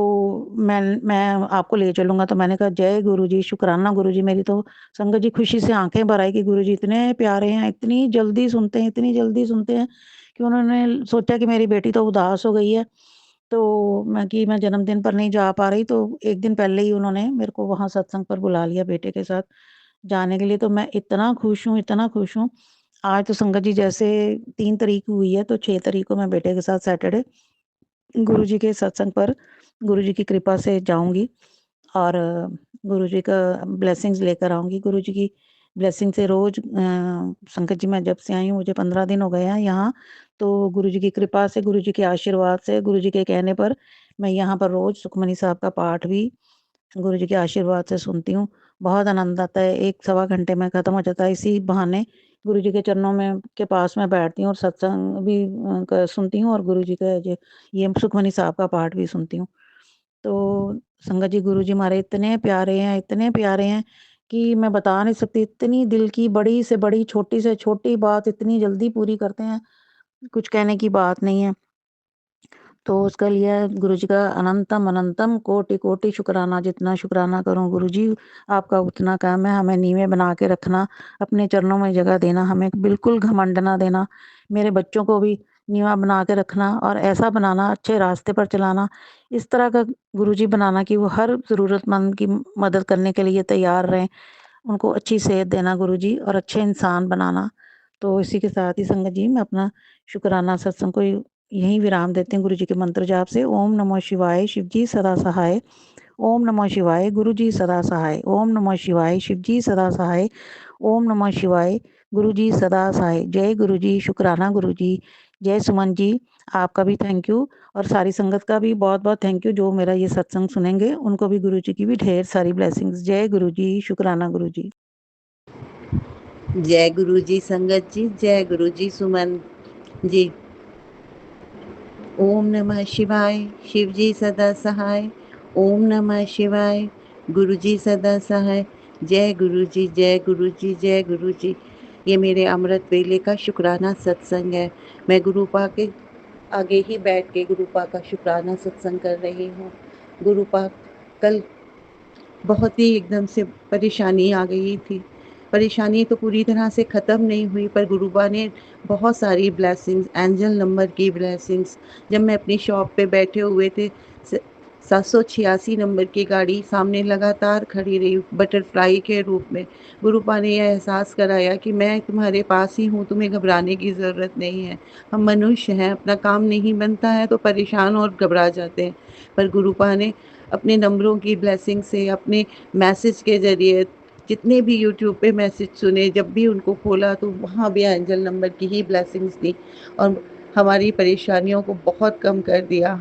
मैं आपको ले चलूँगा। तो मैंने कहा जय गुरुजी, शुक्राना गुरुजी। मेरी तो संगत जी खुशी से आँखें भर आई कि गुरुजी इतने प्यारे हैं, इतनी जल्दी सुनते हैं, इतनी जल्दी सुनते हैं कि उन्होंने सोचा कि मेरी बेटी तो उदास हो गई है। तो मैं जन्मदिन पर नहीं जा पा रही, तो 1 दिन पहले ही उन्होंने मेरे को वहाँ सत्संग पर बुला लिया बेटे के साथ जाने के लिए। तो मैं इतना खुश हूँ, इतना खुश हूँ। आज तो संगत जी जैसे 3 तारीख हुई है तो 6 तारीख को मैं बेटे के साथ सैटरडे गुरुजी के सत्संग पर गुरुजी की कृपा से जाऊँगी और गुरुजी का ब्लेसिंग्स लेकर आऊँगी। गुरुजी की ब्लेसिंग से रोज़ संगत जी मैं जब से आई हूँ मुझे 15 दिन हो गए हैं यहाँ, तो गुरुजी की कृपा से, गुरुजी के आशीर्वाद से, गुरुजी के कहने पर मैं यहाँ पर रोज़ सुखमनी साहब का पाठ भी गुरुजी के आशीर्वाद से सुनती हूँ। बहुत आनंद आता है, 1 सवा घंटे में ख़त्म हो जाता है। इसी बहाने गुरुजी के चरणों में के पास मैं बैठती हूँ और सत्संग भी सुनती हूँ और गुरुजी का ये सुखमनी साहब का पाठ भी सुनती हूँ। तो संगत जी गुरुजी हमारे इतने प्यारे हैं कि मैं बता नहीं सकती। इतनी दिल की बड़ी से बड़ी, छोटी से छोटी बात इतनी जल्दी पूरी करते हैं, कुछ कहने की बात नहीं है। तो उसके लिए गुरुजी का अनंतम अनंतम कोटि-कोटि शुक्राना। जितना शुक्राना करूँ गुरुजी आपका उतना कम है। हमें नींवें बना के रखना, अपने चरणों में जगह देना, हमें बिल्कुल घमंड ना देना। मेरे बच्चों को भी नीवा बना के रखना और ऐसा बनाना, अच्छे रास्ते पर चलाना, इस तरह का गुरुजी बनाना कि वो हर ज़रूरतमंद की मदद करने के लिए तैयार रहें। उनको अच्छी सेहत देना गुरुजी और अच्छे इंसान बनाना। तो इसी के साथ ही संगत जी मैं अपना शुक्राना सत्संग को यहीं विराम देते हैं गुरुजी के मंत्र जाप से। ओम नमः शिवाय, शिव जी सदा सहाय। ओम नमः शिवाय, गुरु जी सदा सहाय। ओम नमः शिवाय, शिव जी सदा सहाय। ओम नमः शिवाय, गुरु जी सदा सहाय। जय गुरु जी, शुक्राना गुरु जी। जय सुमन जी, आपका भी थैंक यू और सारी संगत का भी बहुत-बहुत थैंक यू जो मेरा ये सत्संग सुनेंगे, उनको भी गुरु जी की भी ढेर सारी ब्लेसिंग्स। जय गुरु जी, शुक्राना गुरु जी। जय गुरु जी संगत जी, जय गुरु जी सुमन जी। ओम नमः शिवाय, शिव जी सदा सहाय। ओम नमः शिवाय, गुरु जी सदा सहाय। जय गुरु जी, जय गुरु जी, जय गुरु जी। ये मेरे अमृत वेले का शुक्राना सत्संग है। मैं गुरुपा के आगे ही बैठ के गुरुपा का शुक्राना सत्संग कर रही हूँ। गुरुपा कल बहुत ही एकदम से परेशानी आ गई थी। परेशानी तो पूरी तरह से ख़त्म नहीं हुई, पर गुरुबा ने बहुत सारी ब्लेसिंग्स, एंजल नंबर की ब्लेसिंग्स, जब मैं अपनी शॉप पे बैठे हुए थे, 786 नंबर की गाड़ी सामने लगातार खड़ी रही बटरफ्लाई के रूप में। गुरुपा ने यह एहसास कराया कि मैं तुम्हारे पास ही हूँ, तुम्हें घबराने की ज़रूरत नहीं है। हम मनुष्य हैं, अपना काम नहीं बनता है तो परेशान और घबरा जाते हैं, पर गुरुपा ने अपने नंबरों की ब्लेसिंग से, अपने मैसेज के ज़रिए, जितने भी यूट्यूब पे मैसेज सुने, जब भी उनको खोला तो वहाँ भी एंजल नंबर की ही ब्लेसिंग्स दी और हमारी परेशानियों को बहुत कम कर दिया।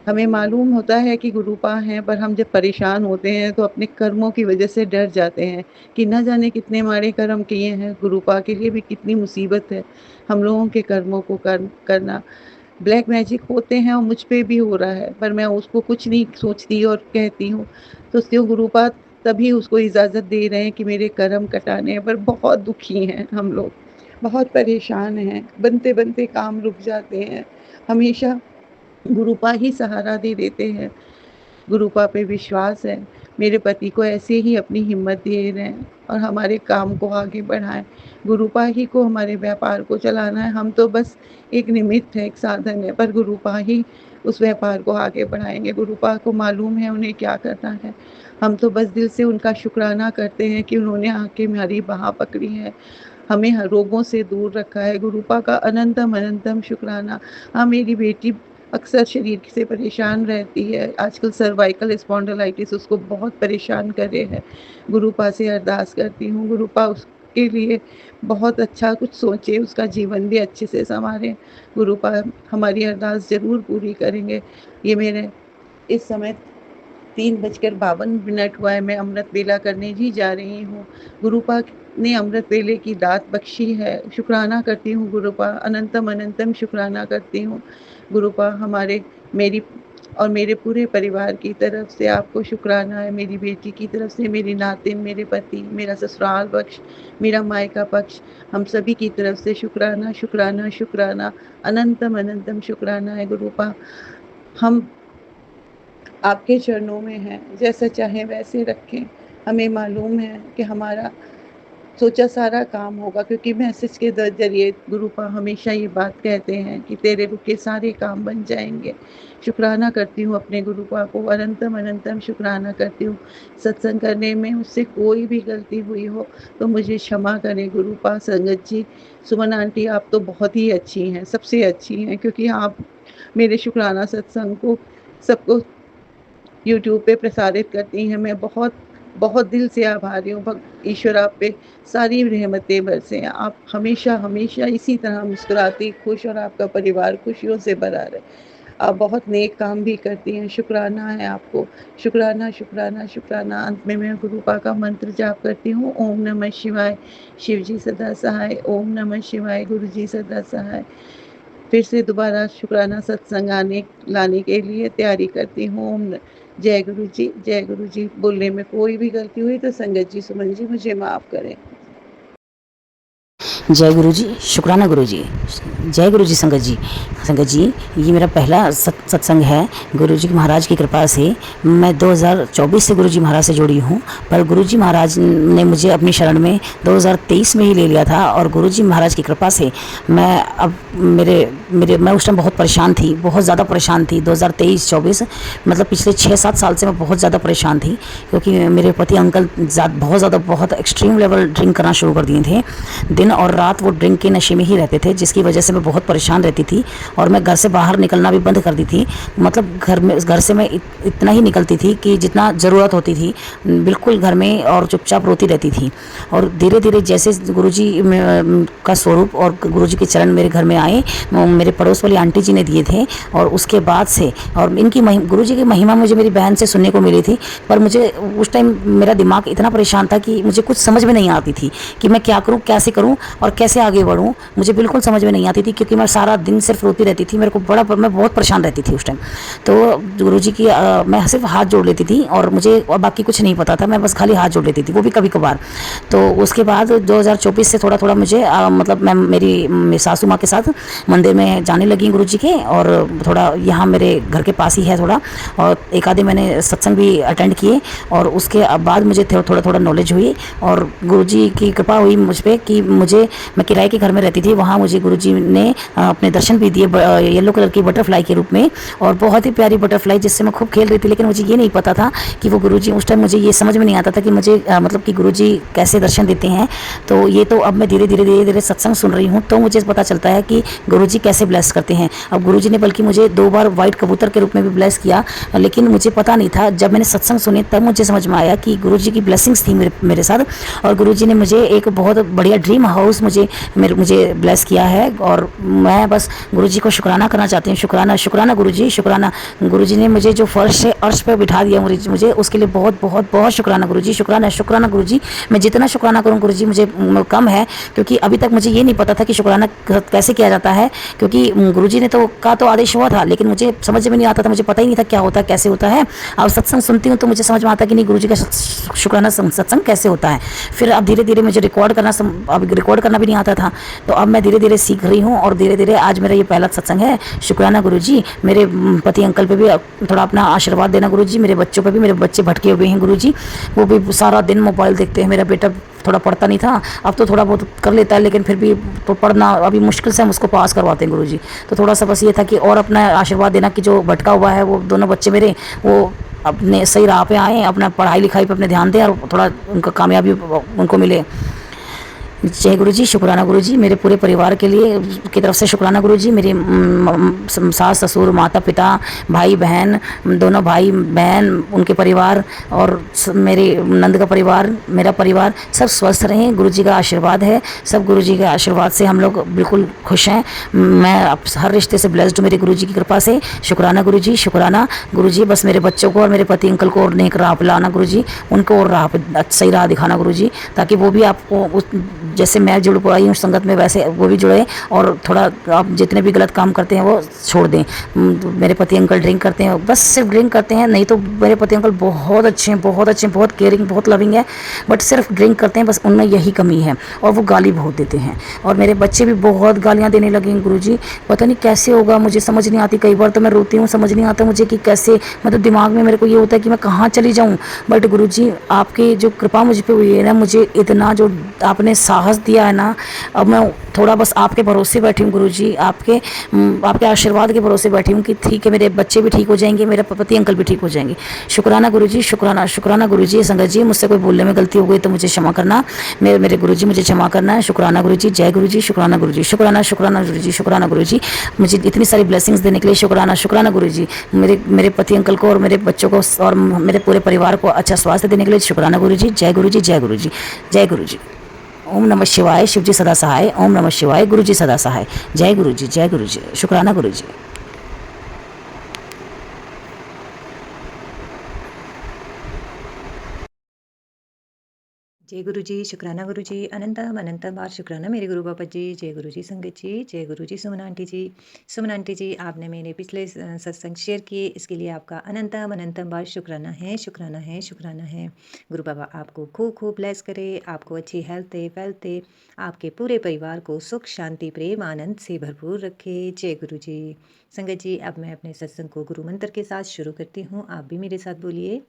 हमें मालूम होता है कि गुरुपा हैं, पर हम जब परेशान होते हैं तो अपने कर्मों की वजह से डर जाते हैं कि न जाने कितने माड़े कर्म किए हैं। गुरुपा के लिए भी कितनी मुसीबत है हम लोगों के कर्मों को करना। ब्लैक मैजिक होते हैं और मुझ पे भी हो रहा है, पर मैं उसको कुछ नहीं सोचती और कहती हूँ तो त्यों गुरुपा तभी उसको इजाज़त दे रहे हैं कि मेरे कर्म कटाने हैं। पर बहुत दुखी हैं हम लोग, बहुत परेशान हैं, बनते-बनते काम रुक जाते हैं। हमेशा गुरुपा ही सहारा दे देते हैं। गुरुपा पे विश्वास है। मेरे पति को ऐसे ही अपनी हिम्मत दे रहे हैं और हमारे काम को आगे बढ़ाएँ। गुरुपा ही को हमारे व्यापार को चलाना है, हम तो बस एक निमित्त है, एक साधन है, पर गुरुपा ही उस व्यापार को आगे बढ़ाएँगे। गुरुपा को मालूम है उन्हें क्या करना है। हम तो बस दिल से उनका शुक्राना करते हैं कि उन्होंने आके हमारी बाँह पकड़ी है, हमें रोगों से दूर रखा है। गुरुपा का अनंतम अनंतम शुक्राना। हाँ, मेरी बेटी अक्सर शरीर से परेशान रहती है। आजकल सर्वाइकल स्पॉन्डिलाइटिस उसको बहुत परेशान कर रहे हैं। गुरुपा से अरदास करती हूँ, गुरुपा उसके लिए बहुत अच्छा कुछ सोचे, उसका जीवन भी अच्छे से सँवारें। गुरुपा हमारी अरदास ज़रूर पूरी करेंगे। ये मेरे इस समय 3:52 हुआ है, मैं अमृत वेला करने ही जा रही हूँ। गुरुपा ने अमृत वेले की दात बख्शी है। शुक्राना करती हूँ गुरुपा, अनंतम अनंतम शुक्राना करती हूँ। गुरुपा मेरी और मेरे पूरे परिवार की तरफ से आपको शुक्राना है। मेरी बेटी की तरफ से, मेरी नातिन, मेरे पति, मेरा ससुराल पक्ष, मेरा मायका पक्ष, हम सभी की तरफ से शुक्राना शुक्राना शुक्राना, अनंतम अनंतम शुक्राना है गुरुपा। हम आपके चरणों में हैं, जैसा चाहें वैसे रखें। हमें मालूम है कि हमारा सोचा सारा काम होगा, क्योंकि मैसेज के ज़रिए गुरुपा हमेशा ये बात कहते हैं कि तेरे रुके सारे काम बन जाएँगे। शुक्राना करती हूँ अपने गुरुपा को, अनंतम अनंतम शुक्राना करती हूँ। सत्संग करने में मुझसे कोई भी गलती हुई हो तो मुझे क्षमा करें गुरुपा। संगत जी, सुमन आंटी आप तो बहुत ही अच्छी हैं, सबसे अच्छी हैं, क्योंकि आप मेरे शुक्राना सत्संग को सबको यूट्यूब पे प्रसारित करती हैं। मैं बहुत बहुत दिल से आभारी हूँ। ईश्वर आप पे सारी रहमतें बरसें। आप हमेशा हमेशा इसी तरह मुस्कुराती, खुश और आपका परिवार खुशियों से भरा रहे। आप बहुत नेक काम भी करती हैं। शुक्राना है आपको, शुक्राना शुक्राना शुक्राना। अंत में मैं गुरुपा का मंत्र जाप करती हूँ। ओम नमः शिवाय, शिव जी सदा सहाय। ओम नमः शिवाय, गुरु जी सदा सहाय। फिर से दोबारा शुक्राना सत्संग लाने के लिए तैयारी करती हूँ। जय गुरु जी, जय गुरु जी। बोलने में कोई भी गलती हुई तो संगत जी, सुमन जी मुझे माफ़ करें। जय गुरु जी, शुक्राना गुरु जी। जय गुरु जी संगत जी। संगत जी, ये मेरा पहला सत्संग है। गुरु जी महाराज की कृपा से मैं 2024 से गुरु जी महाराज से जुड़ी हूँ, पर गुरु जी महाराज ने मुझे अपनी शरण में 2023 में ही ले लिया था। और गुरु जी महाराज की कृपा से मैं अब मैं उस टाइम बहुत परेशान थी, बहुत ज़्यादा परेशान थी। 2023-24 मतलब पिछले 6-7 साल से मैं बहुत ज़्यादा परेशान थी, क्योंकि मेरे पति अंकल बहुत एक्सट्रीम लेवल ड्रिंक करना शुरू कर दिए थे। दिन और रात वो ड्रिंक के नशे में ही रहते थे, जिसकी वजह से मैं बहुत परेशान रहती थी और मैं घर से बाहर निकलना भी बंद कर दी थी। मतलब घर से मैं इतना ही निकलती थी कि जितना ज़रूरत होती थी, बिल्कुल घर में, और चुपचाप रोती रहती थी। और धीरे धीरे जैसे गुरुजी का स्वरूप और गुरुजी के चरण मेरे घर में आए, मेरे पड़ोस वाली आंटी जी ने दिए थे। और उसके बाद से, और इनकी गुरुजी की महिमा मुझे मेरी बहन से सुनने को मिली थी, पर मुझे उस टाइम मेरा दिमाग इतना परेशान था कि मुझे कुछ समझ में नहीं आती थी कि मैं क्या करूँ, कैसे करूँ और कैसे आगे बढ़ूँ। मुझे बिल्कुल समझ में नहीं आती थी, क्योंकि मैं सारा दिन सिर्फ रोती रहती थी। मैं बहुत परेशान रहती थी उस टाइम। तो गुरुजी की मैं सिर्फ हाथ जोड़ लेती थी और मुझे और बाकी कुछ नहीं पता था, मैं बस खाली हाथ जोड़ लेती थी, वो भी कभी कभार। तो उसके बाद 2024 से थोड़ा थोड़ा मुझे मतलब मैं मेरी सासू माँ के साथ मंदिर में जाने लगी गुरुजी के, और थोड़ा यहाँ मेरे घर के पास ही है थोड़ा, और एक आधे मैंने सत्संग भी अटेंड किए। और उसके बाद मुझे थोड़ा थोड़ा नॉलेज हुई, और गुरुजी की कृपा हुई मुझ पर कि मैं किराए के घर में रहती थी, वहाँ मुझे गुरुजी ने अपने दर्शन भी दिए येलो कलर की बटरफ्लाई के रूप में, और बहुत ही प्यारी बटरफ्लाई, जिससे मैं खूब खेल रही थी। लेकिन मुझे ये नहीं पता था कि वो गुरुजी, उस टाइम मुझे ये समझ में नहीं आता था कि मुझे मतलब कि गुरुजी कैसे दर्शन देते हैं। तो ये तो अब मैं धीरे धीरे सत्संग सुन रही हूँ, तो मुझे पता चलता है कि गुरुजी कैसे ब्लेस करते हैं। अब गुरुजी ने बल्कि मुझे 2 बार व्हाइट कबूतर के रूप में भी ब्लेस किया, लेकिन मुझे पता नहीं था। जब मैंने सत्संग सुने तब मुझे समझ में आया कि गुरुजी की ब्लेसिंग्स थी मेरे साथ, और गुरुजी ने मुझे एक बहुत बढ़िया ड्रीम हाउस मुझे ब्लेस किया है। और मैं बस गुरुजी को शुक्राना करना चाहती हूँ। शुक्राना गुरुजी, शुक्राना। गुरुजी ने मुझे जो फर्श से अर्श पे बिठा दिया मुझे, उसके लिए बहुत बहुत बहुत शुक्राना गुरुजी। शुक्राना गुरुजी। मैं जितना शुक्राना करूँ गुरुजी मुझे कम है, क्योंकि अभी तक मुझे ये नहीं पता था कि शुक्राना कैसे किया जाता है, क्योंकि गुरुजी ने तो आदेश हुआ था, लेकिन मुझे समझ में नहीं आता था, मुझे पता ही नहीं था क्या होता है, कैसे होता है। अब सत्संग सुनती हूँ तो मुझे समझ में आता है कि नहीं, गुरुजी का शुक्राना सत्संग कैसे होता है। फिर अब धीरे धीरे मुझे रिकॉर्ड करना भी नहीं आता था, तो अब मैं धीरे धीरे सीख रही हूँ, और धीरे धीरे आज मेरा ये पहला सत्संग है। शुक्राना गुरुजी। मेरे पति अंकल पे भी थोड़ा अपना आशीर्वाद देना गुरुजी। मेरे बच्चों पे भी, मेरे बच्चे भटके हुए हैं गुरुजी, वो भी सारा दिन मोबाइल देखते हैं। मेरा बेटा थोड़ा पढ़ता नहीं था, अब तो थोड़ा बहुत कर लेता है, लेकिन फिर भी तो पढ़ना अभी मुश्किल से हम उसको पास करवाते हैं गुरुजी। तो थोड़ा सा बस ये था कि और अपना आशीर्वाद देना कि जो भटका हुआ है वो दोनों बच्चे मेरे, वो अपने सही राह पे आए, अपना पढ़ाई लिखाई पे अपने ध्यान दें, और थोड़ा उनका कामयाबी उनको मिले। जय गुरुजी, शुक्राना गुरुजी। मेरे पूरे परिवार के लिए की तरफ से शुक्राना गुरुजी। मेरे सास ससुर, माता पिता, भाई बहन, दोनों भाई बहन, उनके परिवार, और मेरे नंद का परिवार, मेरा परिवार, सब स्वस्थ रहें। गुरुजी का आशीर्वाद है, सब गुरुजी के आशीर्वाद से हम लोग बिल्कुल खुश हैं। मैं हर रिश्ते से ब्लेस्ड हूँ मेरे गुरुजी की कृपा से। शुक्राना गुरुजी, शुक्राना गुरुजी। बस मेरे बच्चों को और मेरे पति अंकल को और नेक राह पे लाना गुरुजी, उनको और राह पे सही राह दिखाना गुरुजी, ताकि वो भी आपको जैसे मैं जुड़ पाई हूँ संगत में, वैसे वो भी जुड़े, और थोड़ा आप जितने भी गलत काम करते हैं वो छोड़ दें। मेरे पति अंकल ड्रिंक करते हैं, बस सिर्फ ड्रिंक करते हैं, नहीं तो मेरे पति अंकल बहुत अच्छे हैं, बहुत केयरिंग, बहुत लविंग है, बट सिर्फ ड्रिंक करते हैं, बस उनमें यही कमी है। और वो गाली बहुत देते हैं, और मेरे बच्चे भी बहुत गालियाँ देने लगे हैं गुरुजी। पता नहीं कैसे होगा, मुझे समझ नहीं आती। कई बार तो मैं रोती हूँ, समझ नहीं आता मुझे कि कैसे, मतलब दिमाग में मेरे को ये होता है कि मैं कहाँ चली जाऊँ। बट गुरुजी आपकी जो कृपा मुझ पर हुई है ना, मुझे इतना जो आपने साहस दिया है ना, अब मैं थोड़ा बस आपके भरोसे बैठी हूँ गुरुजी, आपके आशीर्वाद के भरोसे बैठी हूँ कि ठीक है, मेरे बच्चे भी ठीक हो जाएंगे, मेरे पति अंकल भी ठीक हो जाएंगे। शुक्राना गुरुजी, शुक्राना गुरुजी। संगत जी, मुझसे कोई बोलने में गलती हो गई तो मुझे क्षमा करना, मेरे गुरुजी मुझे क्षमा करना है। शुक्राना गुरुजी। जय गुरुजी, शुक्राना गुरुजी। शुक्राना गुरुजी, शुक्राना गुरुजी। मुझे इतनी सारी ब्लेसिंग्स देने के लिए शुक्राना गुरुजी। मेरे पति अंकल को और मेरे बच्चों को और मेरे पूरे परिवार को अच्छा स्वास्थ्य देने के लिए शुक्राना गुरुजी। जय गुरुजी, जय गुरुजी, जय गुरुजी। ओम नमः शिवाय। शिवजी सदा सहाय। ओम नमः शिवाय। गुरुजी सदा सहाय। जय गुरुजी, जय गुरुजी। शुक्राना गुरुजी। जय गुरु जी, शुक्राना गुरु जी, अनंतम अनंतम बार शुक्राना मेरे गुरु बाबा जी। जय गुरु जी संगत जी, जय गुरु जी सुमन आंटी जी। सुमन आंटी जी, आपने मेरे पिछले सत्संग शेयर किए, इसके लिए आपका अनंतम अनंतम बार शुक्राना है, शुक्राना है, शुक्राना है। गुरु बाबा आपको खूब खूब ब्लेस करे, आपको अच्छी हेल्थ दे, वेल्थ दे, आपके पूरे परिवार को सुख शांति प्रेम आनंद से भरपूर रखे। जय गुरु जी। संगत जी, अब मैं अपने सत्संग को गुरु मंत्र के साथ शुरू करती हूँ, आप भी मेरे साथ बोलिए।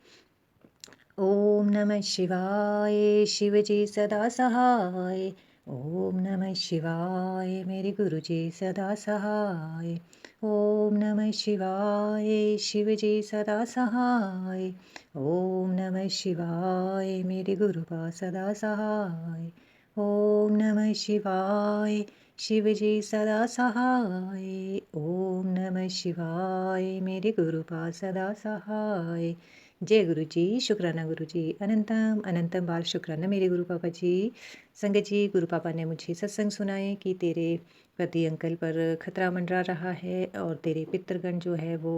ओम नमः शिवाय, शिव जी सदा सहाय। ओम नमः शिवाय, मेरे गुरु जी सदा सहाय। ओम नमः शिवाय, शिव जी सदा सहाय। ओम नमः शिवाय, मेरे गुरु का सदा सहाय। ओम नमः शिवाय, शिव जी सदा सहाय। ओम नमः शिवाय, मेरे गुरु का सदा सहाय। जय गुरु जी, शुक्राना गुरु जी, अनंतम अनंतम बार शुक्राना मेरे गुरु पापा जी। संगत जी, गुरु पापा ने मुझे सत्संग सुनाए कि तेरे पति अंकल पर खतरा मंडरा रहा है और तेरे पितृगण जो है वो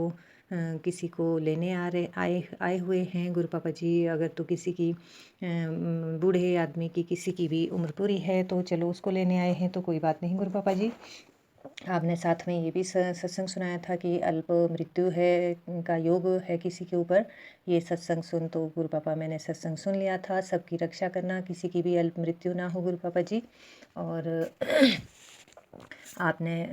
किसी को लेने आए हुए हैं। गुरु पापा जी, अगर तो किसी की बूढ़े आदमी की किसी की भी उम्र पूरी है तो चलो उसको लेने आए हैं तो कोई बात नहीं गुरु पापा जी। आपने साथ में ये भी सत्संग सुनाया था कि अल्प मृत्यु है का योग है किसी के ऊपर। ये सत्संग सुन तो गुरु पापा मैंने सत्संग सुन लिया था, सबकी रक्षा करना, किसी की भी अल्प मृत्यु ना हो गुरु पापा जी। और आपने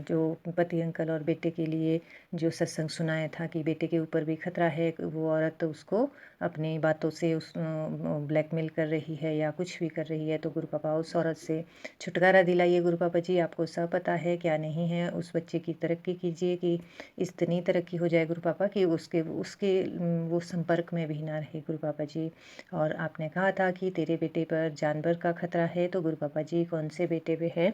जो पति अंकल और बेटे के लिए जो सत्संग सुनाया था कि बेटे के ऊपर भी खतरा है, वो औरत उसको अपनी बातों से उस ब्लैकमेल कर रही है या कुछ भी कर रही है, तो गुरु पापा उस औरत से छुटकारा दिलाइए गुरु पापा जी। आपको सब पता है क्या नहीं है, उस बच्चे की तरक्की कीजिए कि इतनी तरक्की हो जाए गुरु पापा कि उसके उसके वो संपर्क में भी ना रहे गुरु पापा जी। और आपने कहा था कि तेरे बेटे पर जानवर का खतरा है, तो गुरु पापा जी कौन से बेटे पे है,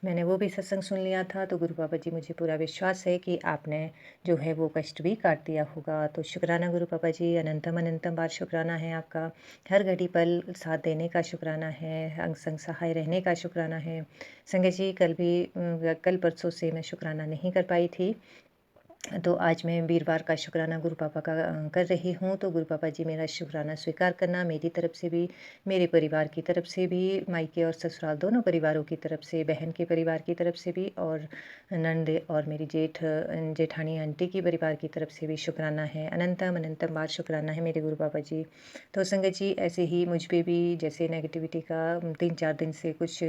मैंने वो भी सत्संग सुन लिया था। तो गुरु पापा जी, मुझे पूरा विश्वास है कि आपने जो है वो कष्ट भी काट दिया होगा। तो शुक्राना गुरु पापा जी, अनंतम अनंतम बार शुक्राना है आपका। हर घड़ी पल साथ देने का शुक्राना है, अंग संग सहाय रहने का शुक्राना है। संगत जी, कल परसों से मैं शुक्राना नहीं कर पाई थी, तो आज मैं वीरवार का शुक्राना गुरु पापा का कर रही हूँ। तो गुरु पापा जी, मेरा शुक्राना स्वीकार करना, मेरी तरफ से भी, मेरे परिवार की तरफ से भी, मायके और ससुराल दोनों परिवारों की तरफ से, बहन के परिवार की तरफ से भी और नंदे और मेरी जेठानी आंटी की परिवार की तरफ से भी शुक्राना है। अनंतम अनंतम बार शुक्राना है मेरे गुरु पापा जी। तो संगत जी, ऐसे ही मुझ पे भी जैसे नेगेटिविटी का 3-4 दिन से कुछ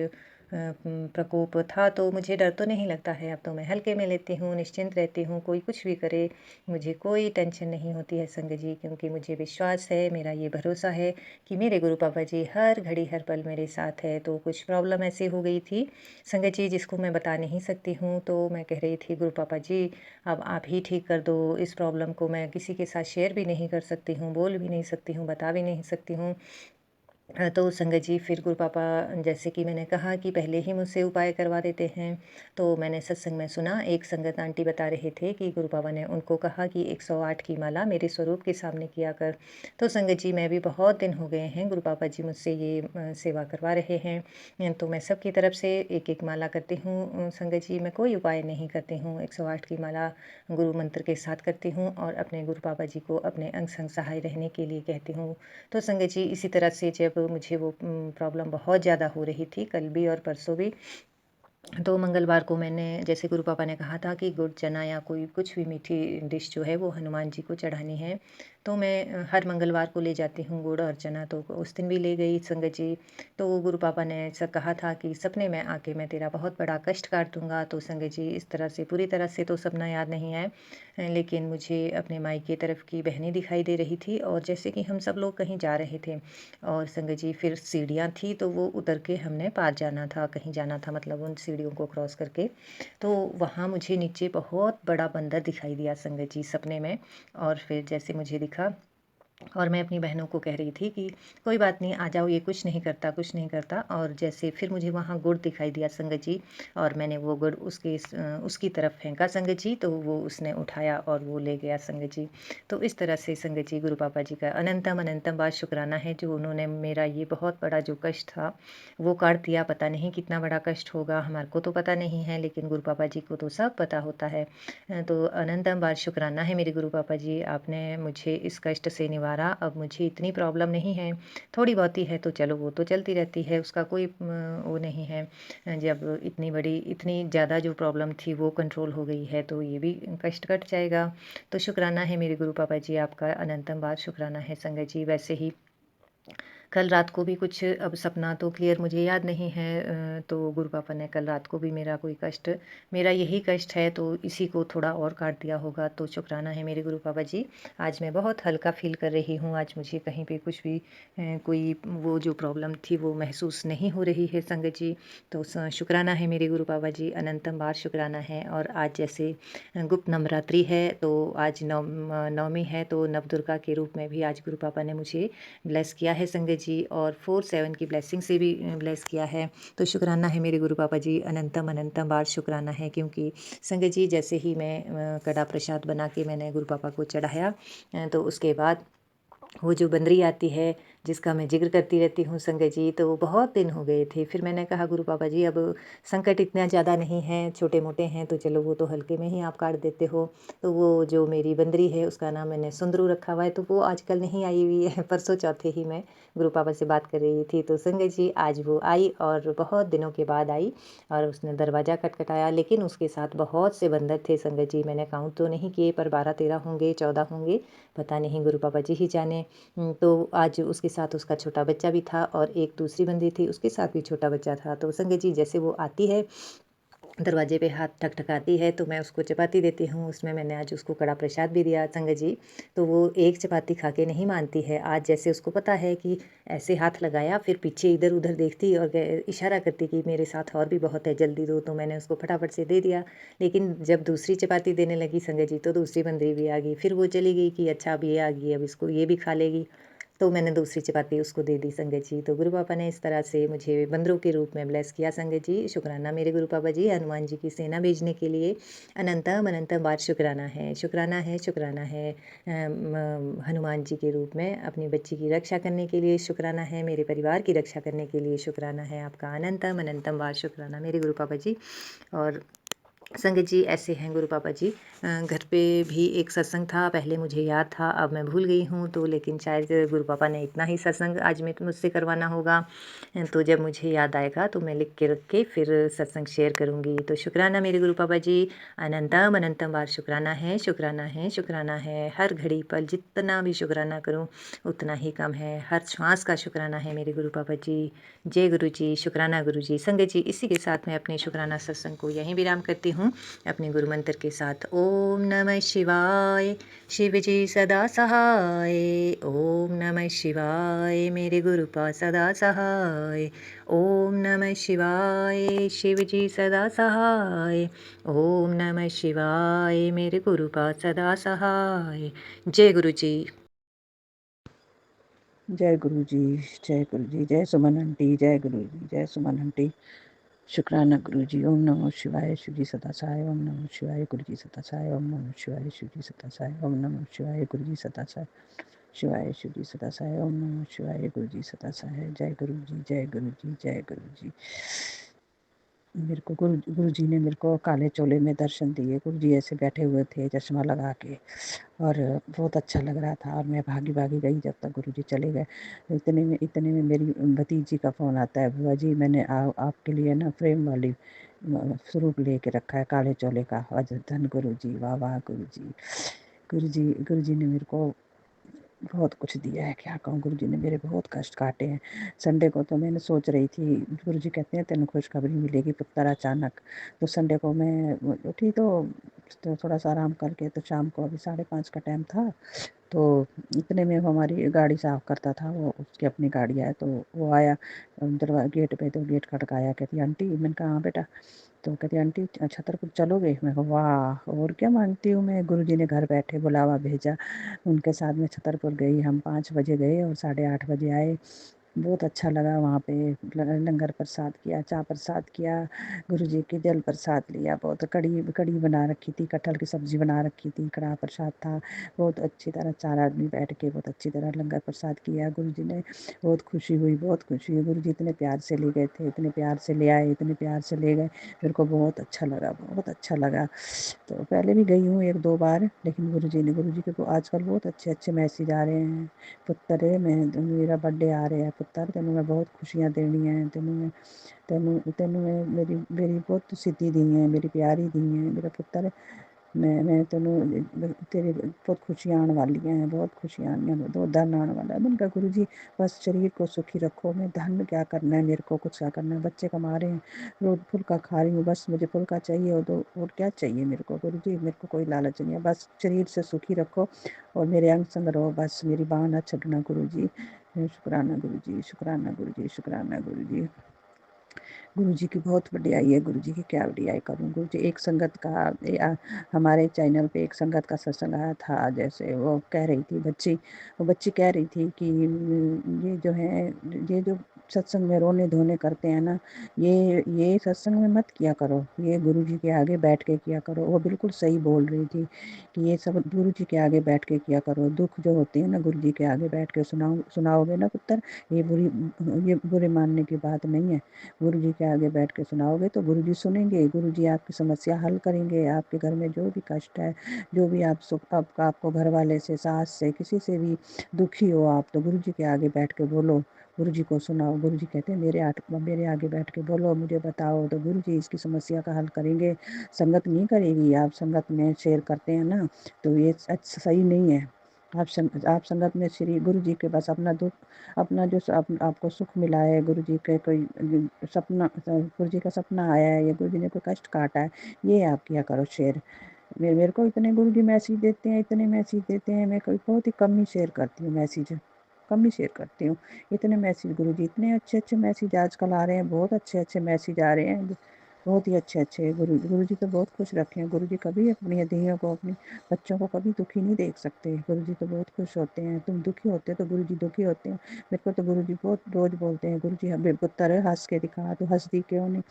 प्रकोप था, तो मुझे डर तो नहीं लगता है, अब तो मैं हल्के में लेती हूँ, निश्चिंत रहती हूँ, कोई कुछ भी करे मुझे कोई टेंशन नहीं होती है संगत जी, क्योंकि मुझे विश्वास है, मेरा ये भरोसा है कि मेरे गुरु पापा जी हर घड़ी हर पल मेरे साथ है। तो कुछ प्रॉब्लम ऐसी हो गई थी संगत जी जिसको मैं बता नहीं सकती हूँ, तो मैं कह रही थी गुरु पापा जी अब आप ही ठीक कर दो, इस प्रॉब्लम को मैं किसी के साथ शेयर भी नहीं कर सकती हूँ, बोल भी नहीं सकती हूँ, बता भी नहीं सकती हूँ। तो संगत जी, फिर गुरु पापा जैसे कि मैंने कहा कि पहले ही मुझसे उपाय करवा देते हैं, तो मैंने सत्संग में सुना, एक संगत आंटी बता रहे थे कि गुरु पापा ने उनको कहा कि 108 की माला मेरे स्वरूप के सामने किया कर। तो संगत जी, मैं भी बहुत दिन हो गए हैं, गुरु पापा जी मुझसे ये सेवा करवा रहे हैं, तो मैं सबकी तरफ से एक एक माला करती हूँ संगत जी, मैं कोई उपाय नहीं करती हूँ, 108 की माला गुरु मंत्र के साथ करती हूँ और अपने गुरु पापा जी को अपने अंग संग सहाय रहने के लिए कहती हूँ। तो संगत जी, इसी तरह से जब मुझे वो प्रॉब्लम बहुत ज़्यादा हो रही थी, कल भी और परसों भी, तो मंगलवार को मैंने जैसे गुरु पापा ने कहा था कि गुड़ चना या कोई कुछ भी मीठी डिश जो है वो हनुमान जी को चढ़ानी है, तो मैं हर मंगलवार को ले जाती हूँ गुड़ और चना, तो उस दिन भी ले गई संगत जी। तो गुरु पापा ने ऐसा कहा था कि सपने में आके मैं तेरा बहुत बड़ा कष्ट काट दूंगा। तो संगत जी, इस तरह से पूरी तरह से तो सपना याद नहीं है, लेकिन मुझे अपने मायके तरफ की बहनें दिखाई दे रही थी और जैसे कि हम सब लोग कहीं जा रहे थे और संगत जी फिर सीढ़ियाँ थी, तो वो उतर के हमने पार जाना था, कहीं जाना था, मतलब उन सीढ़ियों को क्रॉस करके, तो वहाँ मुझे नीचे बहुत बड़ा बंदर दिखाई दिया संगत जी सपने में। और फिर जैसे मुझे दिखा और मैं अपनी बहनों को कह रही थी कि कोई बात नहीं, आ जाओ, ये कुछ नहीं करता, कुछ नहीं करता। और जैसे फिर मुझे वहाँ गुड़ दिखाई दिया संगत जी और मैंने वो गुड़ उसकी तरफ फेंका संगत जी, तो वो उसने उठाया और वो ले गया संगत जी। तो इस तरह से संगत जी गुरु पापा जी का अनंतम अनंतम बार शुक्राना है, जो उन्होंने मेरा ये बहुत बड़ा जो कष्ट था वो काट दिया। पता नहीं कितना बड़ा कष्ट होगा, हमारे को तो पता नहीं है, लेकिन गुरु पापा जी को तो सब पता होता है। तो अनंतम बार शुक्राना है मेरे गुरु पापा जी, आपने मुझे इस कष्ट से निवारण द्वारा अब मुझे इतनी प्रॉब्लम नहीं है। थोड़ी बहुत ही है तो चलो वो तो चलती रहती है, उसका कोई वो नहीं है। जब इतनी ज़्यादा जो प्रॉब्लम थी वो कंट्रोल हो गई है तो ये भी कष्ट कट जाएगा। तो शुक्राना है मेरे गुरु पापा जी, आपका अनंतम बार शुक्राना है संगत जी। वैसे ही कल रात को भी कुछ, अब सपना तो क्लियर मुझे याद नहीं है, तो गुरु पापा ने कल रात को भी मेरा यही कष्ट है तो इसी को थोड़ा और काट दिया होगा। तो शुक्राना है मेरे गुरु पापा जी, आज मैं बहुत हल्का फील कर रही हूँ। आज मुझे कहीं पे कुछ भी कोई वो जो प्रॉब्लम थी वो महसूस नहीं हो रही है संगत जी। तो शुक्राना है मेरे गुरु पापा जी, अनंतम बार शुक्राना है। और आज जैसे गुप्त नवरात्रि है तो आज नवमी है, तो नवदुर्गा के रूप में भी आज गुरु पापा ने मुझे ब्लेस किया है संगत जी, और 4/7 की ब्लेसिंग से भी ब्लेस किया है। तो शुक्राना है मेरे गुरु पापा जी, अनंतम अनंतम बार शुक्राना है। क्योंकि संगत जी जैसे ही मैं कड़ा प्रसाद बना के मैंने गुरु पापा को चढ़ाया, तो उसके बाद वो जो बंदरी आती है जिसका मैं जिक्र करती रहती हूँ संगत जी, तो वो बहुत दिन हो गए थे। फिर मैंने कहा गुरु पापा जी अब संकट इतना ज़्यादा नहीं है, छोटे मोटे हैं तो चलो वो तो हल्के में ही आप काट देते हो। तो वो जो मेरी बंदरी है उसका नाम मैंने सुंदरू रखा हुआ है, तो वो आजकल नहीं आई हुई है। परसों चौथे ही मैं गुरु पापा से बात कर रही थी तो संगत जी आज वो आई, और बहुत दिनों के बाद आई, और उसने दरवाज़ा खटखटाया। लेकिन उसके साथ बहुत से बंदर थे संगत जी, मैंने काउंट तो नहीं किए पर 12-13 होंगे, 14 होंगे, पता नहीं, गुरु पापा जी ही जाने। तो आज उसके साथ उसका छोटा बच्चा भी था, और एक दूसरी बंदी थी उसके साथ भी छोटा बच्चा था। तो संगत जी जैसे वो आती है दरवाजे पे हाथ ठकठकाती है तो मैं उसको चपाती देती हूँ। उसमें मैंने आज उसको कड़ा प्रसाद भी दिया संगत जी, तो वो एक चपाती खा के नहीं मानती है। आज जैसे उसको पता है कि ऐसे हाथ लगाया, फिर पीछे इधर उधर देखती और इशारा करती कि मेरे साथ और भी बहुत है, जल्दी दो, तो मैंने उसको फटाफट से दे दिया। लेकिन जब दूसरी चपाती देने लगी संगत जी तो दूसरी बंदरी भी आ गई, फिर वो चली गई कि अच्छा अब ये आ गई, अब इसको ये भी खा लेगी। तो मैंने दूसरी चपाती उसको दे दी संगत जी। तो गुरु पापा ने इस तरह से मुझे बंदरों के रूप में ब्लेस किया संगत जी। शुक्राना मेरे गुरु पापा जी, हनुमान जी की सेना भेजने के लिए अनंतम अनंतम बार शुक्राना है, शुक्राना है, शुक्राना है। हनुमान जी के रूप में अपनी बच्ची की रक्षा करने के लिए शुक्राना है, मेरे परिवार की रक्षा करने के लिए शुक्राना है। आपका अनंतम अनंतम बार शुक्राना मेरे गुरु पापा जी। और संगत जी ऐसे हैं गुरु पापा जी, घर पे भी एक सत्संग था, पहले मुझे याद था, अब मैं भूल गई हूँ। तो लेकिन शायद गुरु पापा ने इतना ही सत्संग आज में मुझसे करवाना होगा, तो जब मुझे याद आएगा तो मैं लिख के रख के फिर सत्संग शेयर करूँगी। तो शुक्राना मेरे गुरु पापा जी, अनंतम अनंतम बार शुक्राना है, शुक्राना है, शुक्राना है। हर घड़ी पल जितना भी शुक्राना करूँ उतना ही कम है, हर श्वास का शुक्राना है मेरे गुरु पापा जी। जय गुरु जी, शुक्राना गुरु जी। संगत जी इसी के साथ मैं अपने शुक्राना सत्संग को यहीं विराम करती हूँ अपने गुरु मंत्र के साथ। ओम नमः शिवाय, शिव जी सदा सहाय। ओम नमः शिवाय, मेरे गुरु पा सदा सहाय। ओम नमः शिवाय, शिव जी सदा सहाय। ओम नमः शिवाय, मेरे गुरु पा सदा सहाय। जय गुरु जी। जय गुरु जी, जय गुरु जी, जय सुमन आंटी, जय गुरु जी, जय सुमन आंटी। शुक्राना गुरु जी। ओम नमः शिवाय, शिव जी सदा सहाय। ओम नमः शिवाय, गुरु जी सदा सहाय। ओम नमः शिवाय, शिव जी सदा सहाय। ओम नमः शिवाय, गुरु जी सदा सहाय। शिवाय शिव जी सदा सहाय। ओम नमः शिवाय, गुरु जी सदा सहाय। जय गुरु जी, जय गुरु जी, जय गुरु जी। मेरे को गुरु जी ने मेरे को काले चोले में दर्शन दिए। गुरु जी ऐसे बैठे हुए थे चश्मा लगा के, और बहुत अच्छा लग रहा था। और मैं भागी भागी गई जब तक गुरु जी चले गए। इतने में मेरी भतीजी का फ़ोन आता है, बुआ जी मैंने आपके लिए ना फ्रेम वाली स्वरूप लेके रखा है काले चोले का। अज धन गुरु जी, वाह वाह गुरु जी। गुरु जी ने मेरे को बहुत कुछ दिया है, क्या कहूँ। गुरु जी ने मेरे बहुत कष्ट काटे हैं। संडे को तो मैंने सोच रही थी, गुरु जी कहते हैं तेन खुशखबरी मिलेगी पुत्र अचानक। तो संडे को मैं उठी तो थोड़ा सा आराम करके, तो शाम को अभी 5:30 का टाइम था। तो इतने में हमारी गाड़ी साफ़ करता था वो, उसकी अपनी गाड़ी है, तो वो आया गेट पे। तो गेट खटकाया, कहती आंटी। मैंने कहा हाँ बेटा। तो कहती आंटी छतरपुर चलोगे? मैं कहा वाह, और क्या मांगती हूँ मैं। गुरुजी ने घर बैठे बुलावा भेजा, उनके साथ में छतरपुर गई। हम 5 बजे गए और 8:30 बजे आए। बहुत अच्छा लगा वहाँ पे लंगर प्रसाद किया, चाय प्रसाद किया, गुरुजी के जल प्रसाद लिया। बहुत कड़ी बना रखी थी, कटहल की सब्जी बना रखी थी, कड़ा प्रसाद था। बहुत अच्छी तरह 4 आदमी बैठ के बहुत अच्छी तरह लंगर प्रसाद किया गुरुजी ने। बहुत खुशी हुई, बहुत खुशी हुई। गुरुजी इतने प्यार से ले गए थे, इतने प्यार से ले आए, इतने प्यार से ले गए। मेरे को बहुत अच्छा लगा, बहुत अच्छा लगा। तो पहले भी गई हूँ 1-2 बार, लेकिन गुरुजी के आजकल बहुत अच्छे मैसेज आ रहे हैं। पुत्तर मेरा बर्थडे आ रहा है, पुत्तर तेनों मैं बहुत खुशियां देनी है, तेनों मैं मेरी बहुत सिद्धि दी है, मेरी प्यारी दी है मेरा पुत्तर। मैं तेनों तेरी बहुत खुशियां आने वाली हैं, बहुत खुशियां आनी हैं, बहुत धन आने वाला है। मैंने कहा गुरुजी बस शरीर को सुखी रखो, मैं धन क्या करना है, मेरे को कुछ क्या करना है। बच्चे कमा रहे हैं, रोज फुल्का खा रही हूँ, बस मुझे फुल्का चाहिए और क्या चाहिए मेरे को गुरुजी। मेरे को कोई लालच नहीं है, बस शरीर से सुखी रखो और मेरे अंग संग रहो, बस मेरी बाँह ना छूटना गुरुजी। शुक्राना गुरुजी, शुक्राना गुरुजी, शुक्राना गुरुजी। गुरुजी की बहुत वडियाई है, गुरुजी की क्या वडियाई करूँ। गुरुजी एक संगत का हमारे चैनल पे एक संगत का सत्संग आया था। जैसे वो कह रही थी वो बच्ची कह रही थी कि ये जो सत्संग में रोने धोने करते हैं ना, ये सत्संग में मत किया करो, ये गुरुजी के आगे बैठ के किया करो। वो बिल्कुल सही बोल रही थी कि ये सब गुरुजी के आगे बैठ के किया करो। दुख जो होते हैं ना, गुरुजी के आगे बैठ के सुनाओगे ना पुत्र, ये बुरे मानने की बात नहीं है। गुरुजी के आगे बैठ के सुनाओगे तो गुरुजी सुनेंगे, गुरुजी आपकी समस्या हल करेंगे। आपके घर में जो भी कष्ट है, जो भी आप सुख आपको घर वाले से, सास से, किसी से भी दुखी हो आप, तो गुरुजी के आगे बैठ के बोलो, गुरुजी को सुनाओ। गुरुजी कहते हैं मेरे आगे बैठ के बोलो, मुझे बताओ, तो गुरुजी इसकी समस्या का हल करेंगे। संगत नहीं करेगी। आप संगत में शेयर करते हैं ना, तो ये सही नहीं है। आप संगत में श्री गुरुजी के पास अपना दुख, अपना जो आपको सुख मिला है, गुरुजी के कोई सपना, गुरुजी का सपना आया है या गुरुजी ने कोई कष्ट काटा है, ये आप किया करो शेयर। मेरे को इतने गुरुजी मैसेज देते हैं, इतने मैसेज देते हैं, मैं कोई बहुत ही कम ही शेयर करती हूँ मैसेज, कम ही शेयर करती हूँ। इतने मैसेज गुरुजी, इतने अच्छे मैसेज आजकल आ रहे हैं, बहुत अच्छे मैसेज आ रहे हैं, बहुत ही अच्छे। गुरुजी तो बहुत खुश रखे हैं। गुरुजी कभी अपनी धियों को, अपने बच्चों को कभी दुखी नहीं देख सकते। गुरुजी तो बहुत खुश होते हैं। तुम दुखी होते हो तो गुरुजी दुखी होते हैं। मेरे को तो गुरुजी बहुत रोज बोलते हैं, गुरुजी हमें पुत्र हंस के दिखा, तो हंस दी क्यों नहीं।